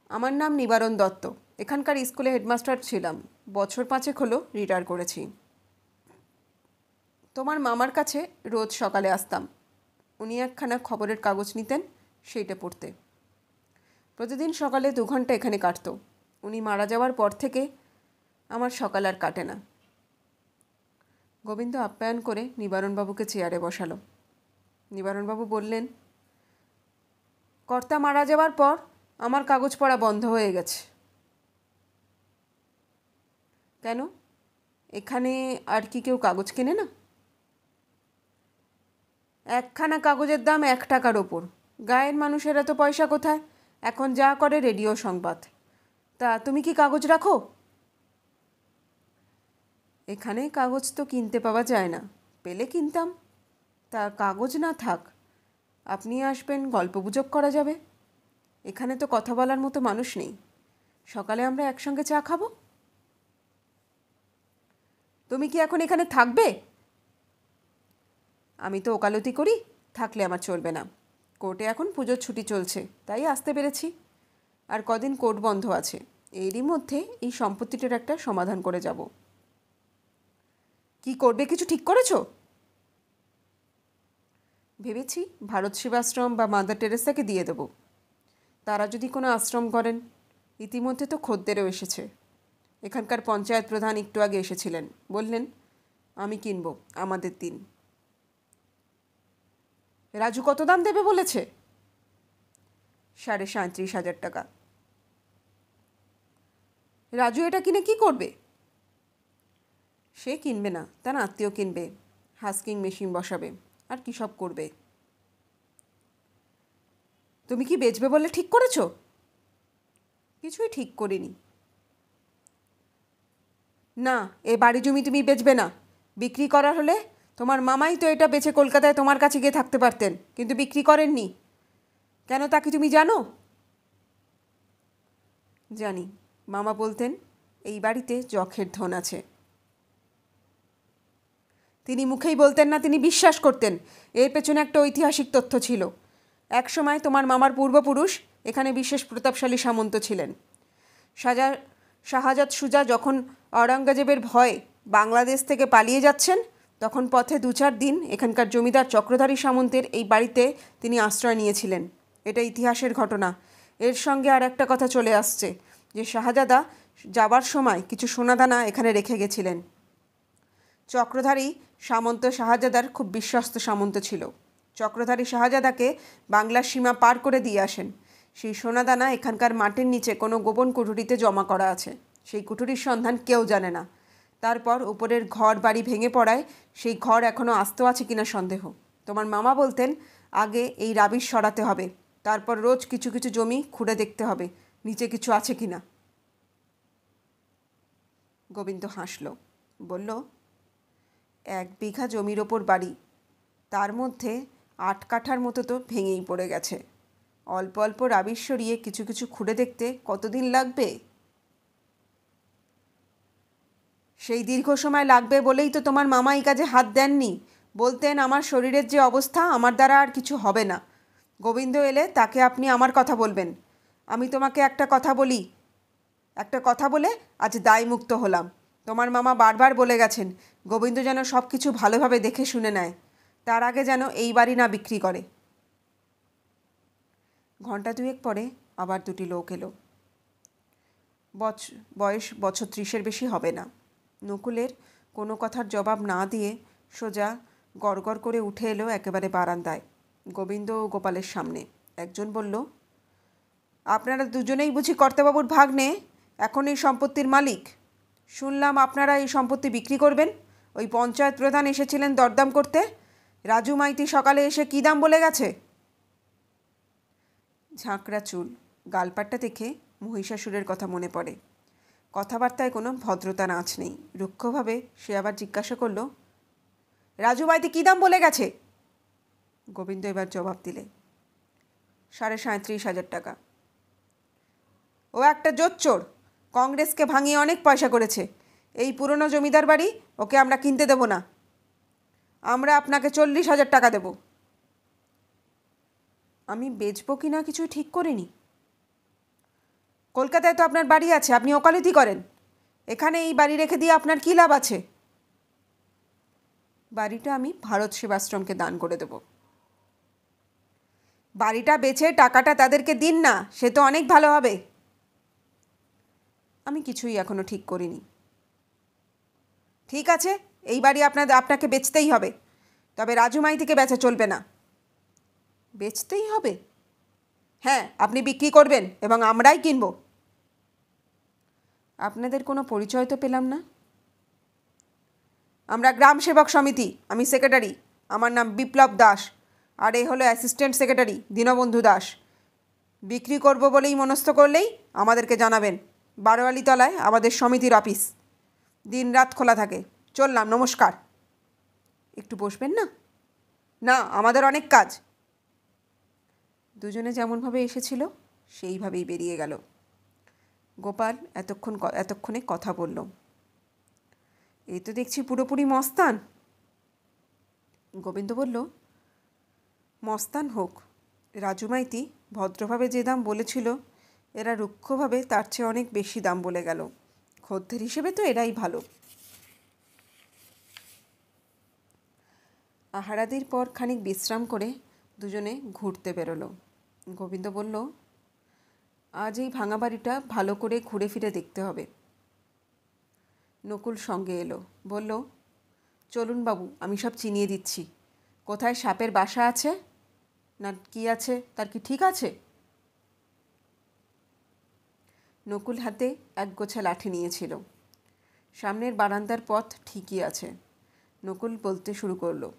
[SPEAKER 1] আমার নাম নিবারণ দত্ত, এখানকার স্কুলে হেডমাস্টার ছিলাম। বছর 5 হলো রিটায়ার করেছি। তোমার মামার কাছে রোজ সকালে আসতাম। উনি একখানা খবরের কাগজ নিতেন, সেইটা পড়তে। প্রতিদিন সকালে 2 ঘন্টা এখানে কাটতো। উনি মারা যাওয়ার পর থেকে আমার সকাল আর কাটে না। গোবিন্দ আপ্যায়ন করে নিবারণবাবুকে চেয়ারে বসালো। নিবারণবাবু বললেন, কর্তা মারা যাওয়ার পর আমার কাগজ পড়া বন্ধ হয়ে গেছে। কেন? এখানে আর কি কেউ কাগজ কেনে না? একখানা কাগজের দাম 1 টাকার ওপর। গায়ের মানুষেরা তো পয়সা কোথায়? এখন যা করে রেডিও সংবাদ। তা তুমি কি কাগজ রাখো? এখানে কাগজ তো কিনতে পাওয়া যায় না, পেলে কিনতাম। তা কাগজ না থাক, আপনি আসবেন, গল্পগুজব করা যাবে। এখানে তো কথা বলার মতো মানুষ নেই। সকালে আমরা একসঙ্গে চা খাবো। তুমি কি এখন এখানে থাকবে? আমি তো ওকালতি করি, থাকলে আমার চলবে না। কোর্টে এখন পুজোর ছুটি চলছে, তাই আসতে পেরেছি। আর কদিন কোর্ট বন্ধ আছে, এরই মধ্যে এই সম্পত্তিটার একটা সমাধান করে যাব। কি করবে, কিছু ঠিক করেছো? ভেবেছি ভারত সেবাশ্রম বা মাদার টেরেসাকে দিয়ে দেব। তারা যদি কোনো আশ্রম করেন। ইতিমধ্যে তো খদ্দেরও এসেছে। এখানকার পঞ্চায়েত প্রধান একটু আগে এসেছিলেন, বললেন আমি কিনবো, আমাদের দিন। রাজু কত দাম দেবে বলেছে? 37,500 টাকা। রাজু এটা কিনে কি করবে? সে কিনবে না, তার আত্মীয় কিনবে, হাস্কিং মেশিন বসাবে, আর কী সব করবে। তুমি কি বেচবে বলে ঠিক করেছো? কিছুই ঠিক করিনি। না, এ বাড়ি জমি তুমি বেচবে না। বিক্রি করার হলে তোমার মামাই তো এটা বেচে কলকাতায় তোমার কাছে গিয়ে থাকতে পারতেন, কিন্তু বিক্রি করেননি। কেন তা কি তুমি জানো? জানি। মামা বলতেন এই বাড়িতে যখের ধন আছে। তিনি মুখেই বলতেন না, তিনি বিশ্বাস করতেন। এর পেছনে একটা ঐতিহাসিক তথ্য ছিল। একসময় তোমার মামার পূর্বপুরুষ এখানে বিশেষ প্রতাপশালী সামন্ত ছিলেন। শাহজাদ সুজা যখন আওরঙ্গজেবের ভয়ে বাংলাদেশ থেকে পালিয়ে যাচ্ছেন, তখন পথে 2-4 দিন এখানকার জমিদার চক্রধারী সামন্তের এই বাড়িতে তিনি আশ্রয় নিয়েছিলেন। এটা ইতিহাসের ঘটনা। এর সঙ্গে আর একটা কথা চলে আসছে, যে শাহজাদা যাবার সময় কিছু সোনাদানা এখানে রেখে গেছিলেন। চক্রধারী সামন্ত শাহজাদার খুব বিশ্বস্ত সামন্ত ছিল। চক্রধারী শাহজাদাকে বাংলার সীমা পার করে দিয়ে আসেন। সেই সোনাদানা এখানকার মাটির নিচে কোনো গোপন কুঠুরিতে জমা করা আছে। সেই কুঠুরির সন্ধান কেউ জানে না। তারপর উপরের ঘর বাড়ি ভেঙে পড়ায় সেই ঘর এখনও আস্ত আছে কিনা সন্দেহ। তোমার মামা বলতেন আগে এই রাবিশ সরাতে হবে, তারপর রোজ কিছু কিছু জমি খুঁড়ে দেখতে হবে নিচে কিছু আছে কিনা। গোবিন্দ হাসল, বলল, 1 বিঘা জমির ওপর বাড়ি, তার মধ্যে 8 কাঠার মতো তো ভেঙেই পড়ে গেছে। অল্প অল্প রাবিশ সরিয়ে কিছু কিছু খুঁড়ে দেখতে কতদিন লাগবে? সেই দীর্ঘ সময় লাগবে বলেই তো তোমার মামা এই কাজে হাত দেননি। বলতেন আমার শরীরের যে অবস্থা, আমার দ্বারা আর কিছু হবে না। গোবিন্দ এলে তাকে আপনি আমার কথা বলবেন। আমি তোমাকে একটা কথা বলে আজ দায়মুক্ত হলাম। তোমার মামা বারবার বলে গেছেন গোবিন্দ যেন সব কিছু ভালোভাবে দেখে শুনে নেয়, তার আগে যেন এই বাড়ি না বিক্রি করে। ঘণ্টা 2 পরে আবার 2টি লোক এলো। বয়স বছর 30-এর বেশি হবে না। নকুলের কোনো কথার জবাব না দিয়ে সোজা গড়গড় করে উঠে এলো একেবারে বারান্দায়, গোবিন্দ ও গোপালের সামনে। একজন বলল, আপনারা দুজনেই বুঝি কর্তাবাবুর ভাগ্নে, এখন এই সম্পত্তির মালিক? শুনলাম আপনারা এই সম্পত্তি বিক্রি করবেন। ওই পঞ্চায়েত প্রধান এসেছিলেন দরদাম করতে। রাজু মাইতি সকালে এসে কী দাম বলে গেছে? ঝাঁকড়া চুল, গালপাট্টা দেখে মহিষাসুরের কথা মনে পড়ে। কথাবার্তায় কোনো ভদ্রতা নাচ নেই। রুক্ষভাবে সে আবার জিজ্ঞাসা করল, রাজু মাইতি কী দাম বলে গেছে? গোবিন্দ এবার জবাব দিলে, 37,500 টাকা। ও একটা জোচ্চোর, কংগ্রেসকে ভাঙিয়ে অনেক পয়সা করেছে। এই পুরনো জমিদার বাড়ি ওকে আমরা কিনতে দেব না। আমরা আপনাকে 40,000 টাকা দেব। আমি বেচবো কি না কিছু ঠিক করিনি। কলকাতায় তো আপনার বাড়ি আছে, আপনি ওকালতি করেন। এখানে এই বাড়ি রেখে দিয়ে আপনার কী লাভ আছে? বাড়িটা আমি ভারত সেবাশ্রমকে দান করে দেব। বাড়িটা বেচে টাকাটা তাদেরকে দিন না, সে তো অনেক ভালো হবে। আমি কিছুই এখনো ঠিক করিনি। ঠিক আছে, এই বাড়ি আপনাকে বেচতেই হবে, তবে রাজু মাইতিকে বেচা চলবে না। বেচতেই হবে? হ্যাঁ, আপনি বিক্রি করবেন এবং আমরাই কিনব। আপনাদের কোনো পরিচয় তো পেলাম না। আমরা গ্রাম সেবক সমিতি, আমি সেক্রেটারি, আমার নাম বিপ্লব দাস, আর এ হলো অ্যাসিস্ট্যান্ট সেক্রেটারি দীনবন্ধু দাস। বিক্রি করব বলেই মনস্থ করলেই আমাদেরকে জানাবেন। বারোয়ালিতলায় আমাদের সমিতির অফিস, দিনরাত খোলা থাকে। চললাম, নমস্কার। একটু বসবেন না? না, আমাদের অনেক কাজ। দুজনে যেমনভাবে এসেছিল সেইভাবেই বেরিয়ে গেল। গোপাল এতক্ষণে কথা বলল, এই তো দেখছি পুরোপুরি মস্তান। গোবিন্দ বলল, মস্তান হোক, রাজু মাইতি ভদ্রভাবে যে দাম বলেছিল এরা রুক্ষভাবে তার চেয়ে অনেক বেশি দাম বলে গেল। খদ্দের হিসেবে তো এরাই ভালো। আহারাদির পর খানিক বিশ্রাম করে দুজনে ঘুরতে বেরোলো। গোবিন্দ বলল, আজ এই ভাঙা বাড়িটা ভালো করে ঘুরে ফিরে দেখতে হবে। নকুল সঙ্গে এলো, বলল, চলুন বাবু, আমি সব চিনিয়ে দিচ্ছি। কোথায় সাপের বাসা আছে না কি আছে, তার কি ঠিক আছে? নকুল হাতে একগোছা লাঠি নিয়েছিল। সামনের বারান্দার পথ ঠিকই আছে। নকুল বলতে শুরু করলো,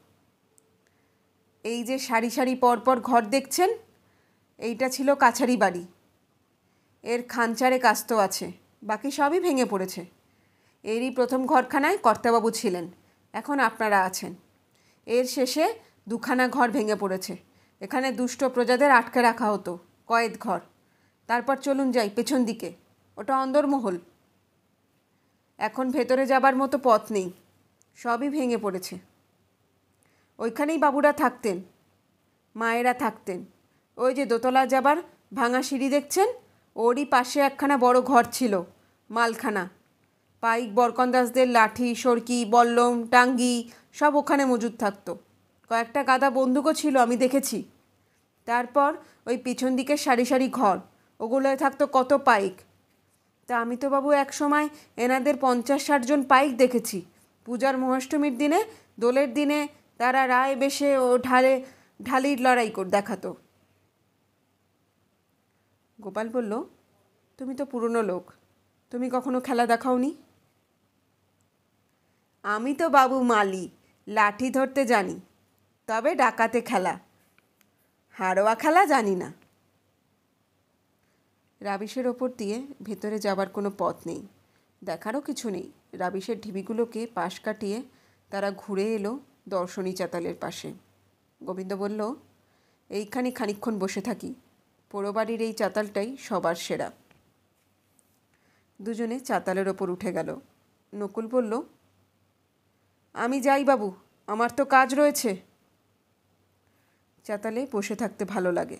[SPEAKER 1] এই যে সারি সারি পরপর ঘর দেখছেন, এইটা ছিল কাছারি বাড়ি। এর খানচারে কাস্ত আছে, বাকি সবই ভেঙে পড়েছে। এরই প্রথম ঘরখানায় কর্তাবাবু ছিলেন, এখন আপনারা আছেন। এর শেষে 2খানা ঘর ভেঙে পড়েছে। এখানে দুষ্ট প্রজাদের আটকে রাখা হতো, কয়েদ ঘর। তারপর চলুন যাই পেছন দিকে, ওটা অন্দরমহল। এখন ভেতরে যাবার মতো পথ নেই, সবই ভেঙে পড়েছে। ওইখানেই বাবুরা থাকতেন, মায়েরা থাকতেন। ওই যে দোতলা যাবার ভাঙা সিঁড়ি দেখছেন, ওরই পাশে একখানা বড় ঘর ছিল, মালখানা। পাইক বরকন্দাজদের লাঠি, সরকি, বল্লম, টাঙ্গি সব ওখানে মজুদ থাকতো। কয়েকটা গাদা বন্দুকও ছিল, আমি দেখেছি। তারপর ওই পিছন দিকে সারি সারি ঘর, ওগুলোয় থাকতো কত পাইক। তা আমি তো বাবু এক সময় এনাদের 50-60 জন পাইক দেখেছি। পূজার মহাষ্টমীর দিনে, দোলের দিনে তারা রায় বেশে ও ঢালির লড়াই দেখাতো। গোপাল বলল, তুমি তো পুরনো লোক, তুমি কখনো খেলা দেখাওনি? আমি তো বাবু মালি, লাঠি ধরতে জানি, তবে ডাকাতে খেলা, হাড়োয়া খেলা জানি না। রাবিশের ওপর দিয়ে ভেতরে যাবার কোনো পথ নেই, দেখারও কিছু নেই। রাবিশের ঢিবিগুলোকে পাশ কাটিয়ে তারা ঘুরে এলো দর্শনী চাতালের পাশে। গোবিন্দ বলল, এইখানে খানিকক্ষণ বসে থাকি, পোড়োবাড়ির এই চাতালটাই সবার সেরা। দুজনে চাতালের ওপর উঠে গেল। নকুল বলল, আমি যাই বাবু, আমার তো কাজ রয়েছে। চাতালে বসে থাকতে ভালো লাগে।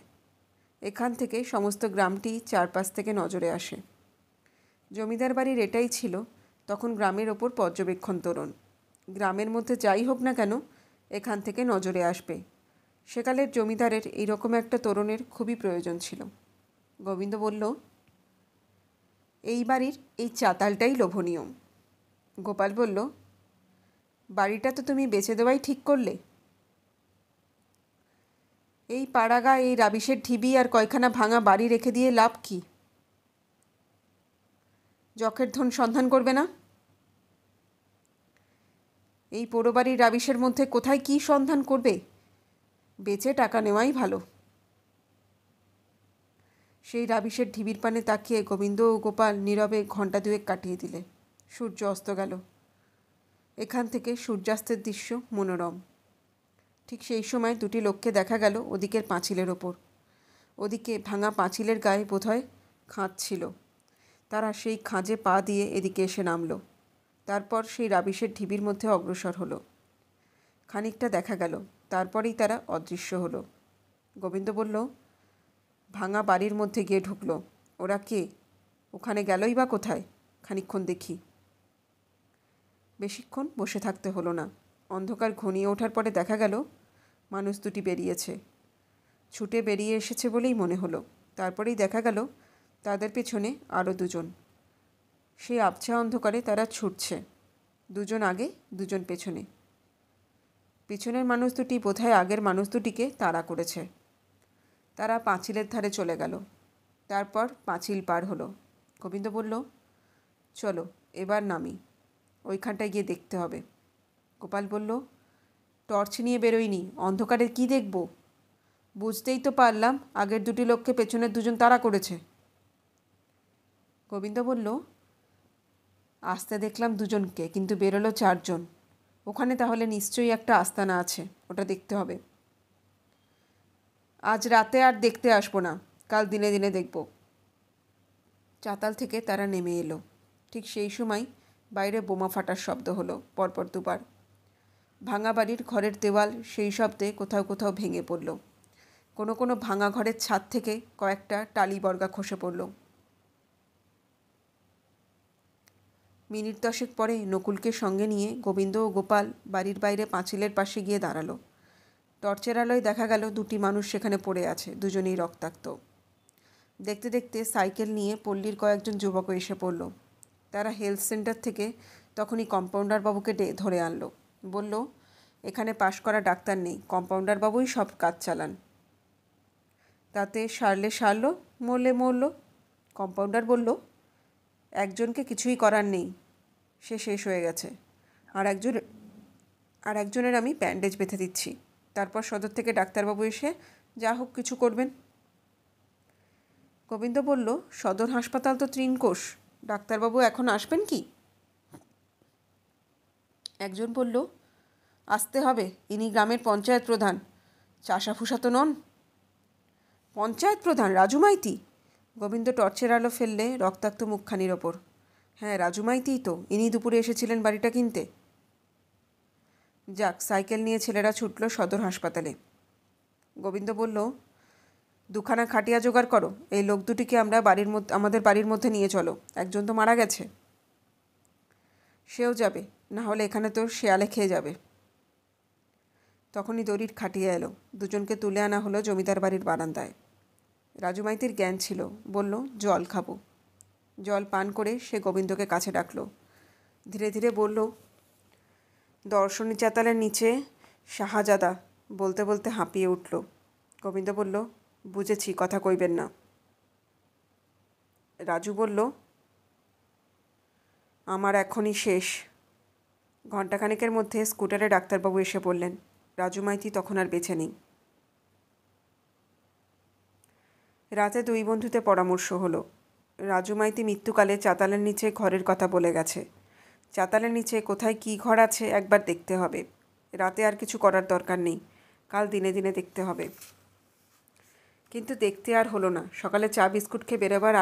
[SPEAKER 1] এখান থেকে সমস্ত গ্রামটি চারপাশ থেকে নজরে আসে। জমিদার বাড়ির এটাই ছিল তখন গ্রামের ওপর পর্যবেক্ষণ তোরণ। গ্রামের মধ্যে যাই হোক না কেন এখান থেকে নজরে আসবে। সেকালের জমিদারের এইরকম একটা তোরণের খুবই প্রয়োজন ছিল। গোবিন্দ বলল, এই বাড়ির এই চাতালটাই লোভনীয়। গোপাল বলল, বাড়িটা তো তুমি বেচে দেওয়াই ঠিক করলে। এই পাড়াগা এই রাবিশের ঢিবি আর কয়খানা ভাঙা বাড়ি রেখে দিয়ে লাভ কি? যখের ধন সন্ধান করবে না? এই পোড়োবাড়ির রাবিশের মধ্যে কোথায় কি সন্ধান করবে? বেচে টাকা নেওয়াই ভালো। সেই রাবিশের ঢিবির পানে তাকিয়ে গোবিন্দ ও গোপাল নীরবে ঘণ্টা দুয়েক কাটিয়ে দিলে। সূর্য অস্ত গেল। এখান থেকে সূর্যাস্তের দৃশ্য মনোরম। ঠিক সেই সময় দুটি লোককে দেখা গেল ওদিকের পাঁচিলের ওপর। ওদিকে ভাঙা পাঁচিলের গায়ে বোধহয় খাঁজ ছিল। তারা সেই খাঁজে পা দিয়ে এদিকে এসে নামল। তারপর সেই রাবিশের ঢিবির মধ্যে অগ্রসর হলো। খানিকটা দেখা গেল, তারপরেই তারা অদৃশ্য হলো। গোবিন্দ বলল, ভাঙা বাড়ির মধ্যে গিয়ে ঢুকলো। ওরা কে? ওখানে গেলই বা কোথায়? খানিকক্ষণ দেখি। বেশিক্ষণ বসে থাকতে হলো না। অন্ধকার ঘনিয়ে ওঠার পরে দেখা গেল মানুষ দুটি বেরিয়েছে। ছুটে বেরিয়ে এসেছে বলেই মনে হলো। তারপরেই দেখা গেল তাদের পেছনে আরও দুজন। সেই আবছা অন্ধকারে তারা ছুটছে, দুজন আগে দুজন পেছনে। পেছনের মানুষ দুটি বোধহয় আগের মানুষ দুটিকে তাড়া করেছে। তারা পাঁচিলের ধারে চলে গেল। তারপর পাঁচিল পার হলো। গোবিন্দ বলল, চলো এবার নামি, ওইখানটায় গিয়ে দেখতে হবে। গোপাল বলল, টর্চ নিয়ে বেরোয়নি, অন্ধকারে কি দেখব? বুঝতেই তো পারলাম আগের দুটি লোককে পেছনের দুজন তাড়া করেছে। গোবিন্দ বলল, আসতে দেখলাম দুজনকে, কিন্তু বেরোলো চারজন। ওখানে তাহলে নিশ্চয়ই একটা আস্তানা আছে, ওটা দেখতে হবে। আজ রাতে আর দেখতে আসবো না, কাল দিনে দিনে দেখব। চাতাল থেকে তারা নেমে এলো। ঠিক সেই সময় বাইরে বোমা ফাটার শব্দ হলো পরপর দুবার। ভাঙা বাড়ির ঘরের দেওয়াল সেই শব্দে কোথাও কোথাও ভেঙে পড়ল। কোনো কোনো ভাঙা ঘরের ছাদ থেকে কয়েকটা টালি বর্গা খসে পড়ল। মিনিট দশেক পরে নকুলকে সঙ্গে নিয়ে গোবিন্দ ও গোপাল বাড়ির বাইরে পাঁচিলের পাশে গিয়ে দাঁড়ালো। টর্চের আলোয় দেখা গেল দুটি মানুষ সেখানে পড়ে আছে, দুজনেই রক্তাক্ত। দেখতে দেখতে সাইকেল নিয়ে পল্লীর কয়েকজন যুবকও এসে পড়ল। তারা হেলথ সেন্টার থেকে তখনই কম্পাউন্ডার বাবুকে ধরে আনলো। বলল, এখানে পাশ করা ডাক্তার নেই, কম্পাউন্ডার বাবুই সব কাজ চালান। তাতে সারলে সারলো, মরলে মরল। কম্পাউন্ডার বলল, একজনকে কিছুই করার নেই, সে শেষ হয়ে গেছে। আর একজনের আমি ব্যান্ডেজ বেঁধে দিচ্ছি। তারপর সদর থেকে ডাক্তারবাবু এসে যা হোক কিছু করবেন। গোবিন্দ বলল, সদর হাসপাতাল তো তৃণকোষ, ডাক্তারবাবু এখন আসবেন কি? একজন বলল, আসতে হবে, ইনি গ্রামের পঞ্চায়েত প্রধান, চাষাফুসা তো নন। পঞ্চায়েত প্রধান রাজু মাইতি? গোবিন্দ টর্চের আলো ফেললে রক্তাক্ত মুখখানির ওপর। হ্যাঁ, রাজু মাইতিই তো, ইনি দুপুরে এসেছিলেন বাড়িটা কিনতে। যাক, সাইকেল নিয়ে ছেলেরা ছুটল সদর হাসপাতালে। গোবিন্দ বলল, দুখানা খাটিয়া জোগাড় করো, এই লোক দুটিকে আমাদের বাড়ির মধ্যে নিয়ে চলো, একজন তো মারা গেছে। সেও যাবে, না হলে এখানে তো শেয়ালে খেয়ে যাবে। তখনই দড়ির খাটিয়ে এলো। দুজনকে তুলে আনা হলো জমিদার বাড়ির বারান্দায়। রাজু মাইতির জ্ঞান ছিল, বলল, জল খাবো। জল পান করে সে গোবিন্দকে কাছে ডাকলো। ধীরে ধীরে বলল, দর্শনী চাতালের নিচে শাহজাদা, বলতে বলতে হাঁপিয়ে উঠল। গোবিন্দ বলল, বুঝেছি, কথা কইবেন না। রাজু বলল, আমার এখনই শেষ। ঘণ্টাখানেকের মধ্যে স্কুটারে ডাক্তারবাবু এসে পড়লেন। রাজু মাইতি তখন আর বেঁচে নেই। রাতে দুই বন্ধুতে পরামর্শ হলো। রাজু মাইতি মৃত্যুকালে চাতালের নিচে ঘরের কথা বলে গেছে। চাতালের নিচে কোথায় কী ঘর আছে একবার দেখতে হবে। রাতে আর কিছু করার দরকার নেই, কাল দিনে দিনে দেখতে হবে। কিন্তু দেখতে আর হলো না। সকালে চা বিস্কুট খেয়ে বেরোবার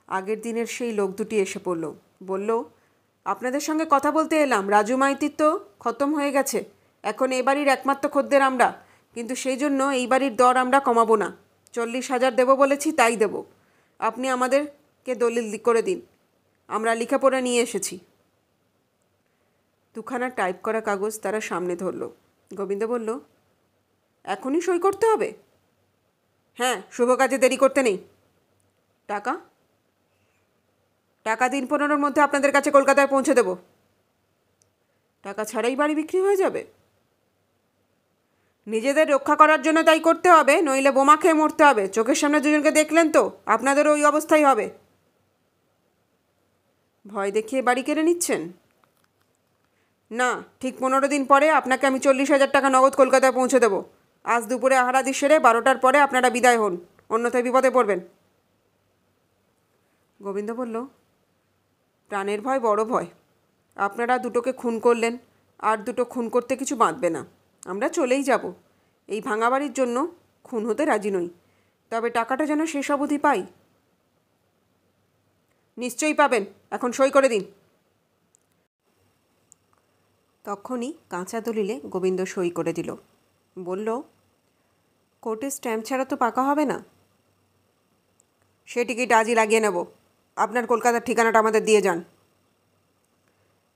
[SPEAKER 1] আগের দিনের সেই লোক দুটি এসে পড়ল। বলল, আপনাদের সঙ্গে কথা বলতে এলাম। রাজু মাইতির তো খতম হয়ে গেছে, এখন এ বাড়ির একমাত্র খদ্দের আমরা, কিন্তু সেই জন্য এই বাড়ির দর আমরা কমাবো না। 40,000 দেবো বলেছি, তাই দেব। আপনি আমাদেরকে দলিল করে দিন, আমরা লেখাপড়া নিয়ে এসেছি। দুখানা টাইপ করা কাগজ তারা সামনে ধরল। গোবিন্দ বলল, এখনই সই করতে হবে? হ্যাঁ, শুভ কাজে দেরি করতে নেই। টাকা? টাকা 3-15 মধ্যে আপনাদের কাছে কলকাতায় পৌঁছে দেব। টাকা ছাড়াই বাড়ি বিক্রি হয়ে যাবে? নিজেদের রক্ষা করার জন্য তাই করতে হবে, নইলে বোমা খেয়ে মরতে হবে। চোখের সামনে দুজনকে দেখলেন তো, আপনাদেরও ওই অবস্থাই হবে। ভয় দেখিয়ে বাড়ি কেড়ে নিচ্ছেন? না, ঠিক 15 দিন পরে আপনাকে আমি 40,000 টাকা নগদ কলকাতায় পৌঁছে দেব। আজ দুপুরে আহারাদি সেরে 12টার পরে আপনারা বিদায় হন, অন্যথায় বিপদে পড়বেন। গোবিন্দ বলল, প্রাণের ভয় বড় ভয়। আপনারা দুটোকে খুন করলেন, আর দুটো খুন করতে কিছু বাঁধবে না। আমরা চলেই যাব। এই ভাঙা বাড়ির জন্য খুন হতে রাজি নই, তবে টাকাটা যেন শেষ অবধি পাই। নিশ্চয়ই পাবেন, এখন সই করে দিন। তখনই কাঁচা দলিলে গোবিন্দ সই করে দিল। বলল, কোর্টে স্ট্যাম্প ছাড়া তো পাকা হবে না। সে টিকিট আজই লাগিয়ে নেব। আপনার কলকাতার ঠিকানাটা আমাদের দিয়ে যান।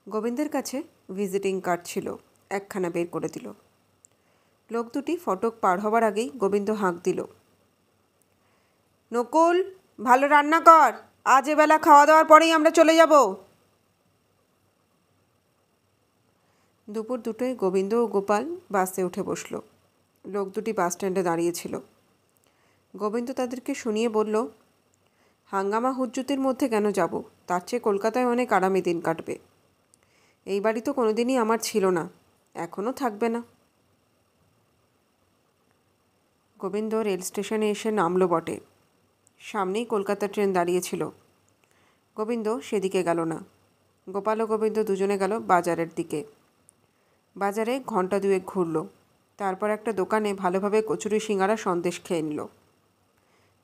[SPEAKER 1] গোবিন্দের কাছে ভিজিটিং কার্ড ছিল, একখানা বের করে দিল। লোক দুটি ফটক পার হবার আগেই গোবিন্দ হাঁক দিল, নকুল, ভালো রান্না কর, আজ এবেলা খাওয়া দাওয়ার পরেই আমরা চলে যাব। দুপুর 2টোয় গোবিন্দ ও গোপাল বাসে উঠে বসল। লোক দুটি বাস স্ট্যান্ডে দাঁড়িয়েছিল। গোবিন্দ তাদেরকে শুনিয়ে বলল, হাঙ্গামা হুজ্জুতির মধ্যে কেন যাব? তার চেয়ে কলকাতায় অনেক আরামে দিন কাটবে। এই বাড়ি তো কোনোদিনই আমার ছিল না, এখনও থাকবে না। গোবিন্দ রেল স্টেশনে এসে নামল বটে। সামনেই কলকাতা ট্রেন দাঁড়িয়েছিল। গোবিন্দ সেদিকে গেল না। গোপাল ও গোবিন্দ দুজনে গেল বাজারের দিকে। বাজারে ঘন্টা 2 ঘুরল। তারপর একটা দোকানে ভালোভাবে কচুরি সিঙ্গারা সন্দেশ খেয়ে নিল।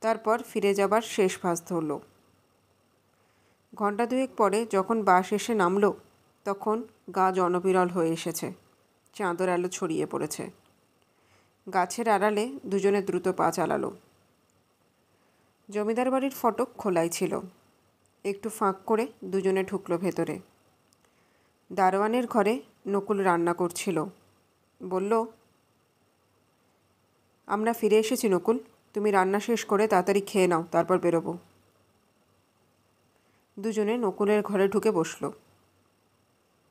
[SPEAKER 1] তারপর ফিরে যাবার শেষ ভাঁজ ধরল। ঘন্টা 2 পরে যখন বাস এসে নামল, তখন গা জনবিরল হয়ে এসেছে। চাঁদর আলো ছড়িয়ে পড়েছে। গাছের আড়ালে দুজনে দ্রুত পা চালালো। জমিদার বাড়ির ফটক খোলাই ছিল। একটু ফাঁক করে দুজনে ঢুকলো ভেতরে। দারোয়ানের ঘরে নকুল রান্না করছিল। বলল, আমরা ফিরে এসেছি নকুল, তুমি রান্না শেষ করে তাড়াতাড়ি খেয়ে নাও, তারপর বেরোবো। দুজনে নকুলের ঘরে ঢুকে বসল।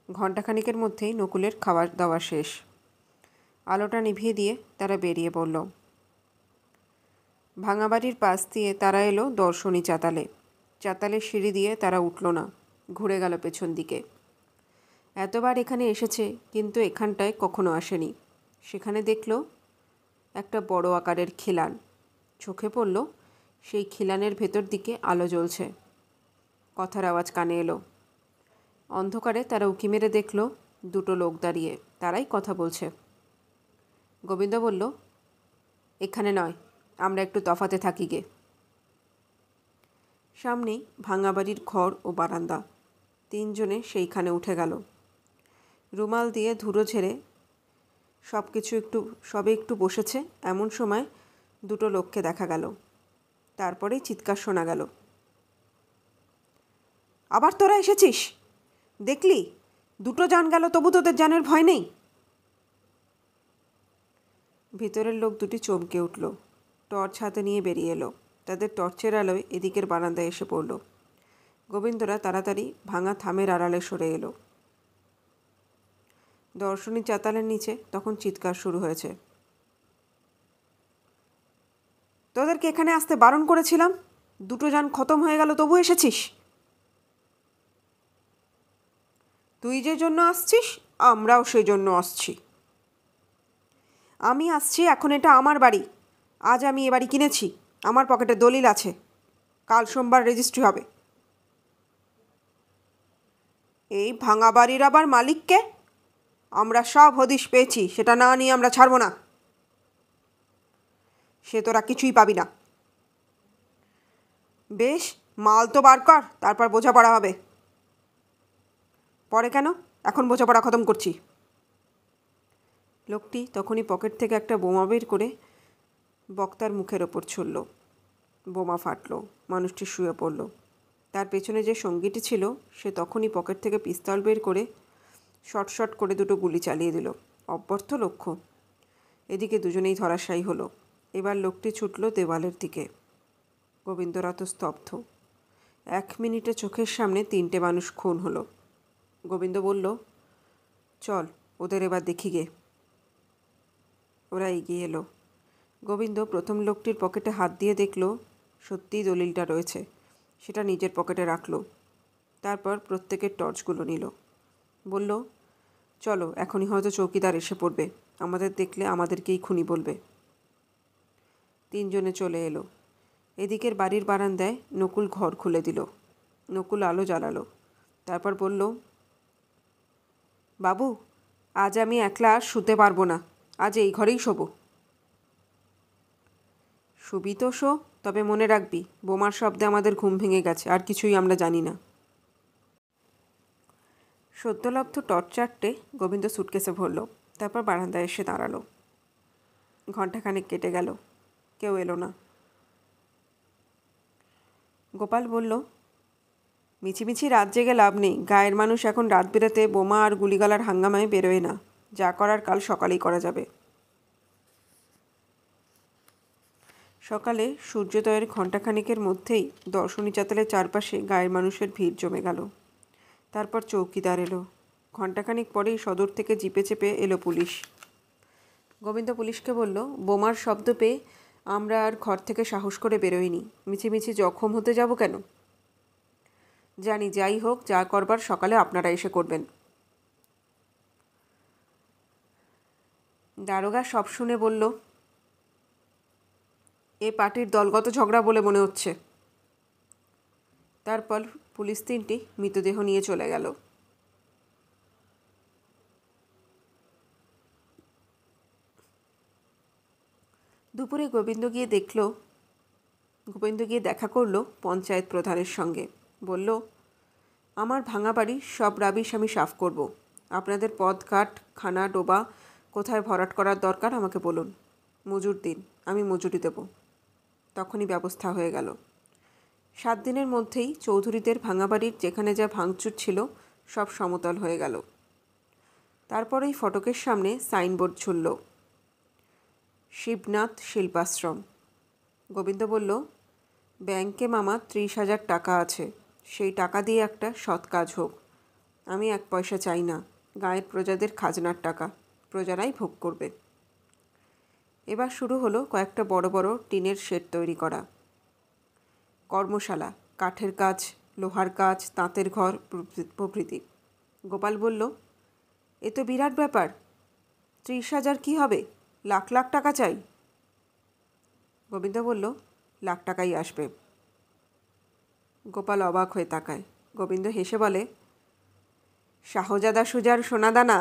[SPEAKER 1] ঘণ্টাখানিকের মধ্যেই নকুলের খাবার দাওয়া শেষ। আলোটা নিভিয়ে দিয়ে তারা বেরিয়ে পড়ল। ভাঙা বাড়ির পাশ দিয়ে তারা এলো দর্শনী চাতালে। চাতালের সিঁড়ি দিয়ে তারা উঠল না, ঘুরে গেল পেছন দিকে। এতবার এখানে এসেছে, কিন্তু এখানটায় কখনো আসেনি। সেখানে দেখল একটা বড় আকারের খিলান। চোখে পড়ল সেই খিলানের ভেতর দিকে আলো জ্বলছে। কথার আওয়াজ কানে এলো। অন্ধকারে তারা উঁকি মেরে দেখল দুটো লোক দাঁড়িয়ে, তারাই কথা বলছে। গোবিন্দ বলল, এখানে নয়, আমরা একটু তফাতে থাকি গে। সামনেই ভাঙা বাড়ির ঘর ও বারান্দা। তিনজনে সেইখানে উঠে গেল। রুমাল দিয়ে ধুলো ঝেড়ে সবে একটু বসেছে, এমন সময় দুটো লোককে দেখা গেল। তারপরেই চিৎকার শোনা গেল, আবার তোরা এসেছিস? দেখলি, দুটো জান গেল, তবু তোদের জানের ভয় নেই? ভিতরের লোক দুটি চমকে উঠল। টর্চ হাতে নিয়ে বেরিয়ে এলো। তাদের টর্চের আলোয় এদিকের বারান্দায় এসে পড়ল। গোবিন্দরা তাড়াতাড়ি ভাঙা থামের আড়ালে সরে এলো। দর্শনী চাতালের নিচে তখন চিৎকার শুরু হয়েছে, তোদেরকে এখানে আসতে বারণ করেছিলাম, দুটো জান খতম হয়ে গেল, তবু এসেছিস? তুই যে জন্য আসছিস আমরাও সেই জন্য আসছি। আমি আসছি, এখন এটা আমার বাড়ি। আজ আমি এ বাড়ি কিনেছি, আমার পকেটে দলিল আছে, কাল সোমবার রেজিস্ট্রি হবে। এই ভাঙা বাড়ির আবার মালিককে? আমরা সব হদিশ পেয়েছি, সেটা না নিয়ে আমরা ছাড়বো না। সে তোরা কিছুই পাবি না। বেশ, মাল তো বার কর, তারপর বোঝাপড়া হবে। পরে কেন, এখন বোঝাপড়া খতম করছি। লোকটি তখনই পকেট থেকে একটা বোমা বের করে বক্তার মুখের ওপর ছুড়ল। বোমা ফাটল, মানুষটি শুয়ে পড়ল। তার পেছনে যে সঙ্গীটি ছিল সে তখনই পকেট থেকে পিস্তল বের করে শট শট করে দুটো গুলি চালিয়ে দিল। অব্যর্থ লক্ষ্য। এদিকে দুজনেই ধরাশায়ী হলো। এবার লোকটি ছুটল দেওয়ালের দিকে। গোবিন্দরা তো স্তব্ধ। 1 মিনিটে চোখের সামনে 3টে মানুষ খুন হলো। গোবিন্দ বলল, চল ওদের এবার দেখি গে। ওরা এগিয়ে এলো। গোবিন্দ প্রথম লোকটির পকেটে হাত দিয়ে দেখল সত্যিই দলিলটা রয়েছে। সেটা নিজের পকেটে রাখল। তারপর প্রত্যেকের টর্চগুলো নিল। বলল, চলো, এখনই হয়তো চৌকিদার এসে পড়বে, আমাদের দেখলে আমাদেরকেই খুনি বলবে। 3 জনে চলে এলো। এদিকের বাড়ির বারান্দায় নকুল ঘর খুলে দিল। নকুল আলো জ্বালালো। তারপর বলল, বাবু, আজ আমি একলা শুতে পারবো না, আজ এই ঘরেই শোবো। শুবি তো শো, তবে মনে রাখবি বোমার শব্দে আমাদের ঘুম ভেঙে গেছে, আর কিছুই আমরা জানি না। সদ্যলব্ধ টর্চ 4টে গোবিন্দ সুটকেসে ভরল। তারপর বারান্দায় এসে দাঁড়ালো। ঘণ্টাখানেক কেটে গেল, কেউ এলো না। গোপাল বলল, মিছিমিছি রাত জেগে লাভ নেই। গায়ের মানুষ এখন রাত বেরাতে বোমা আর গুলিগালার হাঙ্গামায় বেরোয় না। যা করার কাল সকালেই করা যাবে। সকালে সূর্যোদয়ের ঘণ্টাখানেকের মধ্যেই দর্শনী চাতালের চারপাশে গায়ের মানুষের ভিড় জমে গেল। তারপর চৌকিদার এলো। ঘণ্টাখানেক পরেই সদর থেকে জিপে চেপে এলো পুলিশ। গোবিন্দ পুলিশকে বলল, বোমার শব্দ পেয়ে আমরা আর ঘর থেকে সাহস করে বেরোইনি। মিছিমিছি জখম হতে যাব কেন? জানি, যাই হোক, যা করবার সকালে আপনারা এসে করবেন। দারোগা সব শুনে বলল, এ পার্টির দলগত ঝগড়া বলে মনে হচ্ছে। তারপর পুলিশ 3টি মৃতদেহ নিয়ে চলে গেল। দুপুরে গোবিন্দ গিয়ে দেখা করলো পঞ্চায়েত প্রধানের সঙ্গে। বলল, আমার ভাঙা বাড়ি সব রাবিশ আমি সাফ করব। আপনাদের পথঘাট, খানা ডোবা কোথায় ভরাট করার দরকার আমাকে বলুন। মজুর দিন, আমি মজুরি দেব। তখনই ব্যবস্থা হয়ে গেল। 7 দিনের মধ্যেই চৌধুরীদের ভাঙা বাড়ির যেখানে যা ভাঙচুর ছিল সব সমতল হয়ে গেল। তারপরেই ফটকের সামনে সাইনবোর্ড ঝুলল, শিবনাথ শিল্পাশ্রম। গোবিন্দ বলল, ব্যাংকে মামা 30,000 টাকা আছে, সেই টাকা দিয়ে একটা সৎ কাজ হোক। আমি 1 পয়সা চাই না, গায়ের প্রজাদের খাজনার টাকা, প্রজারাই ভোগ করবে। এবার শুরু হলো কয়েকটা বড় বড় টিনের শেড তৈরি করা, কর্মশালা, কাঠের কাজ, লোহার কাজ, তাঁতের ঘর প্রভৃতি। গোপাল বলল, এ তো বিরাট ব্যাপার। 30,000 কী হবে? লাখ লাখ টাকা চাই। গোবিন্দ বলল, লাখ টাকাই আসবে। গোপাল অবাক হয়ে তাকায়। গোবিন্দ হেসে বলে, শাহজাদা সুজার সোনাদানা।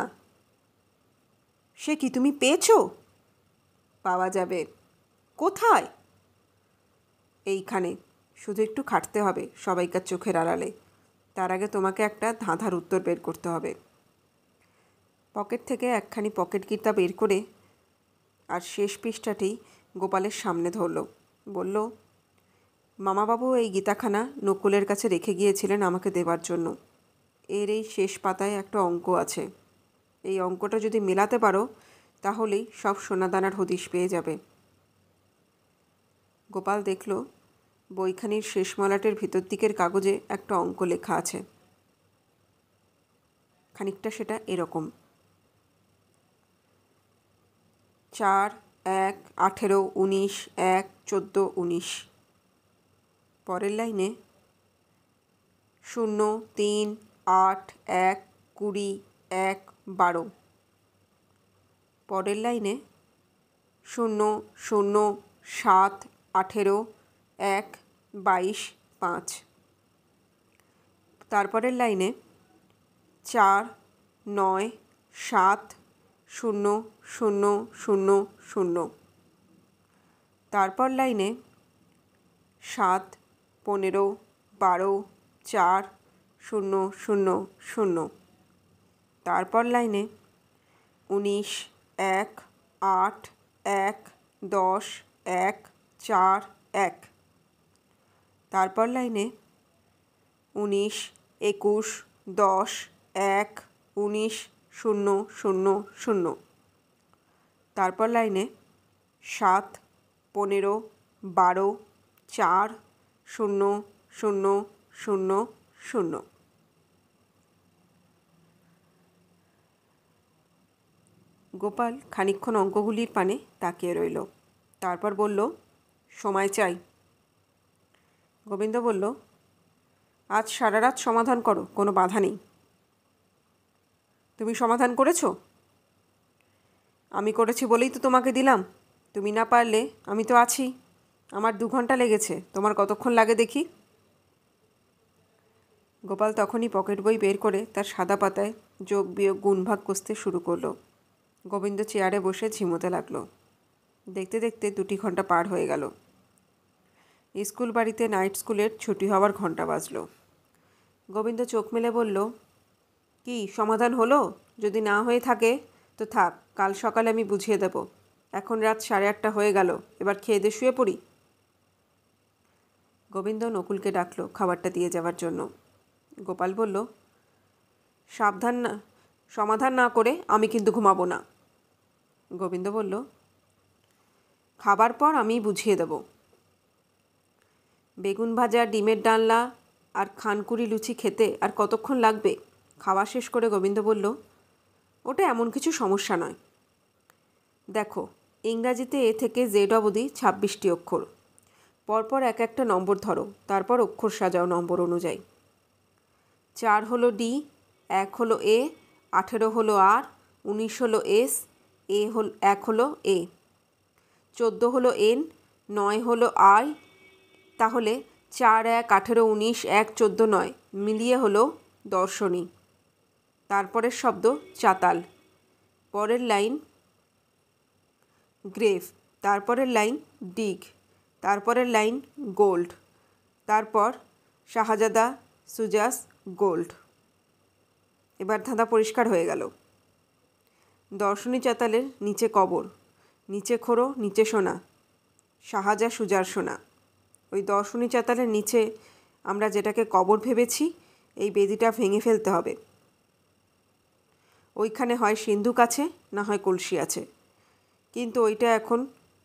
[SPEAKER 1] সে কি, তুমি পেয়েছো? পাওয়া যাবে। কোথায়? এইখানে, শুধু একটু খাটতে হবে সবাইকার চোখের আড়ালে। তার আগে তোমাকে একটা ধাঁধার উত্তর বের করতে হবে। পকেট থেকে একখানি পকেট গীতা বের করে আর শেষ পৃষ্ঠাটি গোপালের সামনে ধরল। বলল, মামাবাবু এই গীতাখানা নকুলের কাছে রেখে গিয়েছিলেন আমাকে দেবার জন্য। এর এই শেষ পাতায় একটা অঙ্ক আছে। এই অঙ্কটা যদি মেলাতে পারো তাহলেই সব সোনাদানার হদিশ পেয়ে যাবে। গোপাল দেখল বইখানির শেষ মলাটের ভিতর দিকের কাগজে একটা অঙ্ক লেখা আছে। খানিকটা সেটা এরকম, 4, 1, 18, 19, 1, 14, 19। পরের লাইনে 0, 3, 8, 1, 20, 1, 12। পরের লাইনে 0, 0, 7, 18, 1, 22, 5। তারপরের লাইনে 4, 9, 7, 0, 0, 0, 0। তারপর লাইনে 7, 15, 12, 4, 0, 0, 0। তারপর লাইনে 19, 1, 8, 1, 10, 1, 4, 1। তারপর লাইনে 19, 21, 10, 1, 19, 0, 0, 0। তারপর লাইনে 7, 15, 12, 4, 0, 0, 0, 0। গোপাল খানিকক্ষণ অঙ্কগুলির পানে তাকিয়ে রইল। তারপর বলল, সময় চাই। গোবিন্দ বলল, আজ সারা রাত সমাধান করো, কোনো বাধা নেই। তুমি সমাধান করেছো? আমি করেছি বলেই তো তোমাকে দিলাম। তুমি না পারলে আমি তো আছি। আমার 2 ঘন্টা লেগেছে, তোমার কতক্ষণ লাগে দেখি? গোপাল তখনই পকেট বই বের করে তার সাদা পাতায় যোগ বিয়োগ গুণভাগ কষতে শুরু করলো। গোবিন্দ চেয়ারে বসে ঝিমোতে লাগলো। দেখতে দেখতে 2 ঘন্টা পার হয়ে গেল। স্কুল বাড়িতে নাইট স্কুলের ছুটি হওয়ার ঘন্টা বাজলো। গোবিন্দ চোখ মেলে বলল, কি সমাধান হলো? যদি না হয়ে থাকে তো থাক, কাল সকালে আমি বুঝিয়ে দেব। এখন রাত 8:30 হয়ে গেল, এবার খেয়ে দিয়ে শুয়ে পড়ি। গোবিন্দ নকুলকে ডাকলো খাবারটা দিয়ে যাওয়ার জন্য। গোপাল বলল, সমাধান না করে আমি কিন্তু ঘুমাবো না। গোবিন্দ বলল, খাবার পর আমি বুঝিয়ে দেব। বেগুন ভাজা, ডিমের ডালনা আর খানকুড়ি লুচি খেতে আর কতক্ষণ লাগবে? খাওয়া শেষ করে গোবিন্দ বলল, ওটা এমন কিছু সমস্যা নয়। দেখো, ইংরাজিতে এ থেকে জেড অবধি 26টি অক্ষর। পরপর এক একটা নম্বর ধরো, তারপর অক্ষর সাজাও নম্বর অনুযায়ী। 4 হলো ডি, 1 হলো এ, 18 হলো আর, 19 হলো এস, 1 হলো এ, 14 হলো এন, 9 হলো আই। তাহলে 4, 1, 18, 19, 1, 14, 9 মিলিয়ে হলো দর্শনী। তারপরের শব্দ চাতাল। পরের লাইন গ্রেভ। তারপরের লাইন ডিগ। তারপরের লাইন গোল্ড। তারপর শাহজাদা, সুজাস, গোল্ড। এবার ধাঁধা পরিষ্কার হয়ে গেল। দর্শনী চাতালের নিচে কবর, নিচে খোড়ো, নিচে সোনা, শাহজা সুজার সোনা। ওই দর্শনী চাতালের নিচে আমরা যেটাকে কবর ভেবেছি, এই বেদিটা ভেঙে ফেলতে হবে। ওইখানে হয় সিন্ধুক আছে, না হয় কলসি আছে, কিন্তু ওইটা এখন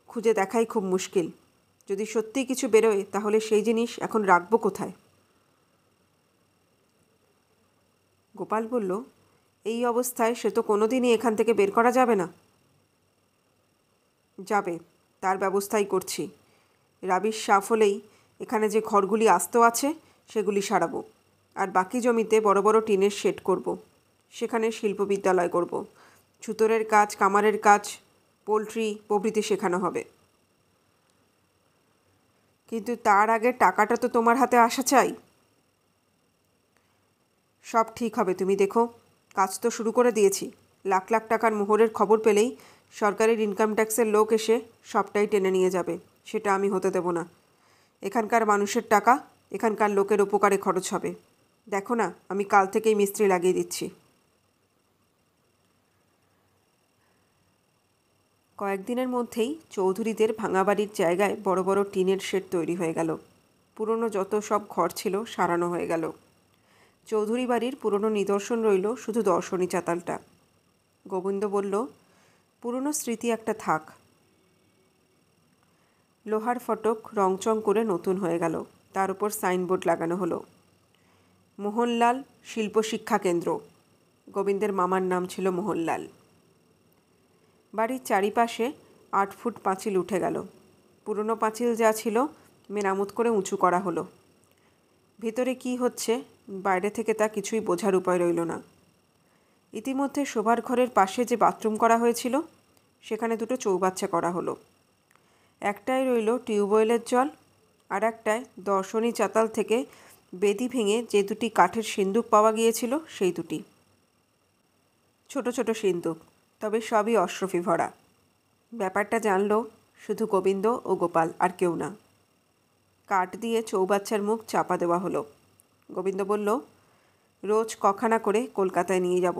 [SPEAKER 1] খুঁজে দেখাই খুব মুশকিল। যদি সত্যিই কিছু বেরোয় তাহলে সেই জিনিস এখন রাখবো কোথায়? গোপাল বলল, এই অবস্থায় সে তো কোনোদিনই এখান থেকে বের করা যাবে না। যাবে, তার ব্যবস্থাই করছি। রাবিশ সাফ হলেই এখানে যে ঘরগুলি আস্ত আছে সেগুলি সারাবো, আর বাকি জমিতে বড় বড় টিনের শেড করব। সেখানে শিল্প বিদ্যালয় করব। ছুতোরের কাজ, কামারের কাজ, পোলট্রি প্রভৃতি শেখানো হবে। কিন্তু তার আগে টাকাটা তো তোমার হাতে আসা চাই। সব ঠিক হবে, তুমি দেখো। কাজ তো শুরু করে দিয়েছি। লাখ লাখ টাকার মোহরের খবর পেলেই সরকারের ইনকাম ট্যাক্সের লোক এসে সবটাই টেনে নিয়ে যাবে। সেটা আমি হতে দেব না। এখানকার মানুষের টাকা এখানকার লোকের উপকারে খরচ হবে। দেখো না, আমি কাল থেকেই মিস্ত্রি লাগিয়ে দিচ্ছি। কয়েকদিনের মধ্যেই চৌধুরীদের ভাঙা বাড়ির জায়গায় বড় বড় টিনের শেড তৈরি হয়ে গেল। পুরনো যত সব ঘর ছিল সারানো হয়ে গেল। চৌধুরী বাড়ির পুরনো নিদর্শন রইল শুধু দর্শনী চাতালটা। গোবিন্দ বলল, পুরনো স্মৃতি একটা থাক। লোহার ফটক রংচং করে নতুন হয়ে গেল। তার উপর সাইনবোর্ড লাগানো হলো, মোহনলাল শিল্প শিক্ষা কেন্দ্র। গোবিন্দের মামার নাম ছিল মোহনলাল। বাড়ির চারিপাশে 8 ফুট পাঁচিল উঠে গেল। পুরনো পাঁচিল যা ছিল মেরামত করে উঁচু করা হলো। ভিতরে কি হচ্ছে বাইরে থেকে তা কিছুই বোঝার উপায় রইল না। ইতিমধ্যে শোবার ঘরের পাশে যে বাথরুম করা হয়েছিল সেখানে দুটো চৌবাচ্চা করা হলো। একটায় রইল টিউবওয়েলের জল, আর একটায় দর্শনী চাতাল থেকে বেদি ভেঙে যে দুটি কাঠের সিন্দুক পাওয়া গিয়েছিল সেই দুটি। ছোট ছোট সিন্দুক, তবে সবই অশরফি ভরা। ব্যাপারটা জানলো শুধু গোবিন্দ ও গোপাল, আর কেউ না। কাঠ দিয়ে চৌবাচ্চার মুখ চাপা দেওয়া হলো। গোবিন্দ বলল, রোজ কখানা করে কলকাতায় নিয়ে যাব,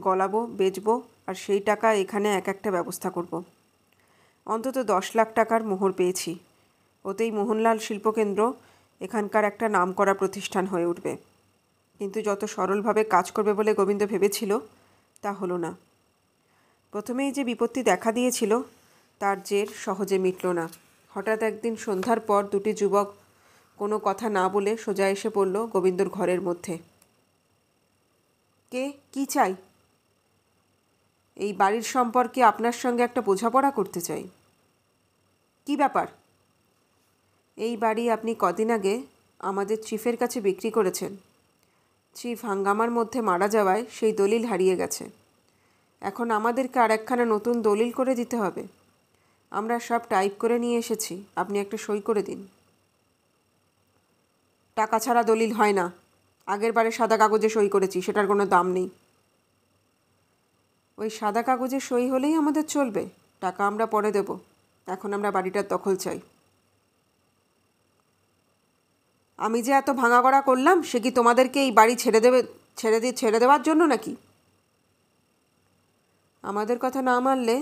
[SPEAKER 1] গলাবো, বেচবো, আর সেই টাকা এখানে এক একটা ব্যবস্থা করব। অন্তত 10 লাখ টাকার মোহর পেয়েছি। ওতেই মোহনলাল শিল্পকেন্দ্র এখানকার একটা নামকরা প্রতিষ্ঠান হয়ে উঠবে। কিন্তু যত সরলভাবে কাজ করবে বলে গোবিন্দ ভেবেছিল তা হলো না। প্রথমেই যে বিপত্তি দেখা দিয়েছিল তার জের সহজে মিটল না। হঠাৎ একদিন সন্ধ্যার পর দুটি যুবক কোনো কথা না বলে সোজা এসে পড়ল গোবিন্দর ঘরের মধ্যে। কে, কি চাই? এই বাড়ির সম্পর্কে আপনার সঙ্গে একটা বোঝাপড়া করতে চাই। কি ব্যাপার? এই বাড়ি আপনি কদিন আগে আমাদের চিফের কাছে বিক্রি করেছেন। চিফ হাঙ্গামার মধ্যে মারা যাওয়ায় সেই দলিল হারিয়ে গেছে। এখন আমাদেরকে আর একখানা নতুন দলিল করে দিতে হবে। আমরা সব টাইপ করে নিয়ে এসেছি, আপনি একটা সই করে দিন। টাকা ছাড়া দলিল হয় না। আগের বারে সাদা কাগজে সই করেছি, সেটার কোনো দাম নেই। ওই সাদা কাগজে সই হলেই আমাদের চলবে? টাকা আমরা পরে দেব, এখন আমরা বাড়িটার দখল চাই। আমি যে এত ভাঙাগড়া করলাম সে কি তোমাদেরকে এই বাড়ি ছেড়ে দেওয়ার জন্য নাকি? আমাদের কথা না মানলে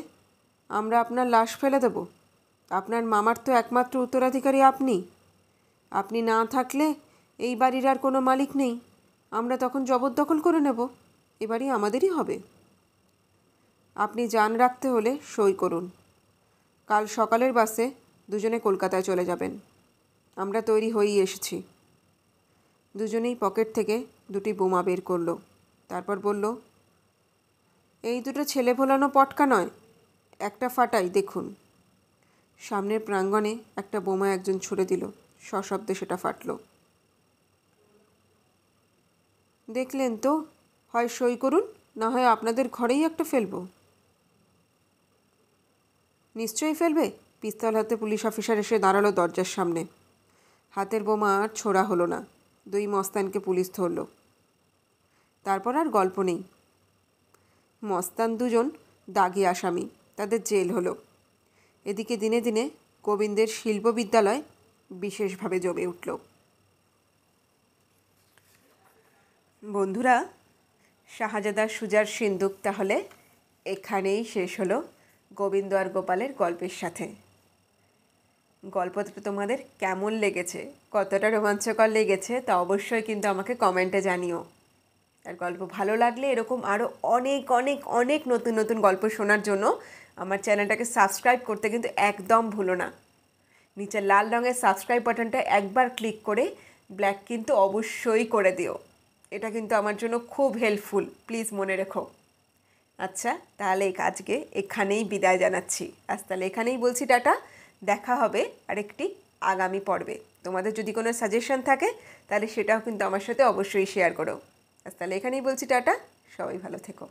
[SPEAKER 1] আমরা আপনার লাশ ফেলে দেব। আপনার মামার তো একমাত্র উত্তরাধিকারী আপনি। আপনি না থাকলে এই বাড়ির আর কোনো মালিক নেই। আমরা তখন জবরদখল করে নেব। এ বাড়ি আমাদেরই হবে। আপনি জান রাখতে হলে সই করুন। কাল সকালের বাসে দুজনে কলকাতায় চলে যাবেন। আমরা তৈরি হয়েই এসেছি। দুজনেই পকেট থেকে দুটি বোমা বের করলো। তারপর বলল, এই দুটো ছেলে ভোলানো পটকা নয়, একটা ফাটাই দেখুন। সামনের প্রাঙ্গণে একটা বোমা একজন ছুড়ে দিল। সশব্দে সেটা ফাটল। দেখলেন তো, হয় সই করুন, না হয় আপনাদের ঘরেই একটা ফেলবো। নিশ্চয়ই ফেলবে। পিস্তল হাতে পুলিশ অফিসার এসে দাঁড়ালো দরজার সামনে। হাতের বোমা আর ছোড়া হলো না। দুই মস্তানকে পুলিশ ধরল। তারপর আর গল্প নেই। মস্তান দুজন দাগি আসামি, তাদের জেল হলো। এদিকে দিনে দিনে গোবিন্দের শিল্প বিদ্যালয় বিশেষভাবে জমে উঠল। বন্ধুরা, শাহজাদা সুজার সিন্দুক তাহলে এখানেই শেষ হলো গোবিন্দ আর গোপালের গল্পের সাথে। গল্পটা তোমাদের কেমন লেগেছে, কতটা রোমাঞ্চকর লেগেছে তা অবশ্যই কিন্তু আমাকে কমেন্টে জানিও। আর গল্প ভালো লাগলে এরকম আরও অনেক অনেক অনেক নতুন নতুন গল্প শোনার জন্য আমার চ্যানেলটাকে সাবস্ক্রাইব করতে কিন্তু একদম ভুলো না। নিচে লাল রঙের সাবস্ক্রাইব বাটনটা একবার ক্লিক করে ব্ল্যাক কিন্তু অবশ্যই করে দিও। এটা কিন্তু আমার জন্য খুব হেল্পফুল, প্লিজ মনে রেখো। আচ্ছা, তাহলে আজকে এখানেই বিদায় জানাচ্ছি। আজ তাহলে এখানেই বলছি টাটা। দেখা হবে আরেকটি আগামী পর্বে। তোমাদের যদি কোনো সাজেশন থাকে তাহলে সেটাও কিন্তু আমার সাথে অবশ্যই শেয়ার করো। আজ তাহলে এখানেই বলছি টাটা। সবাই ভালো থেকো।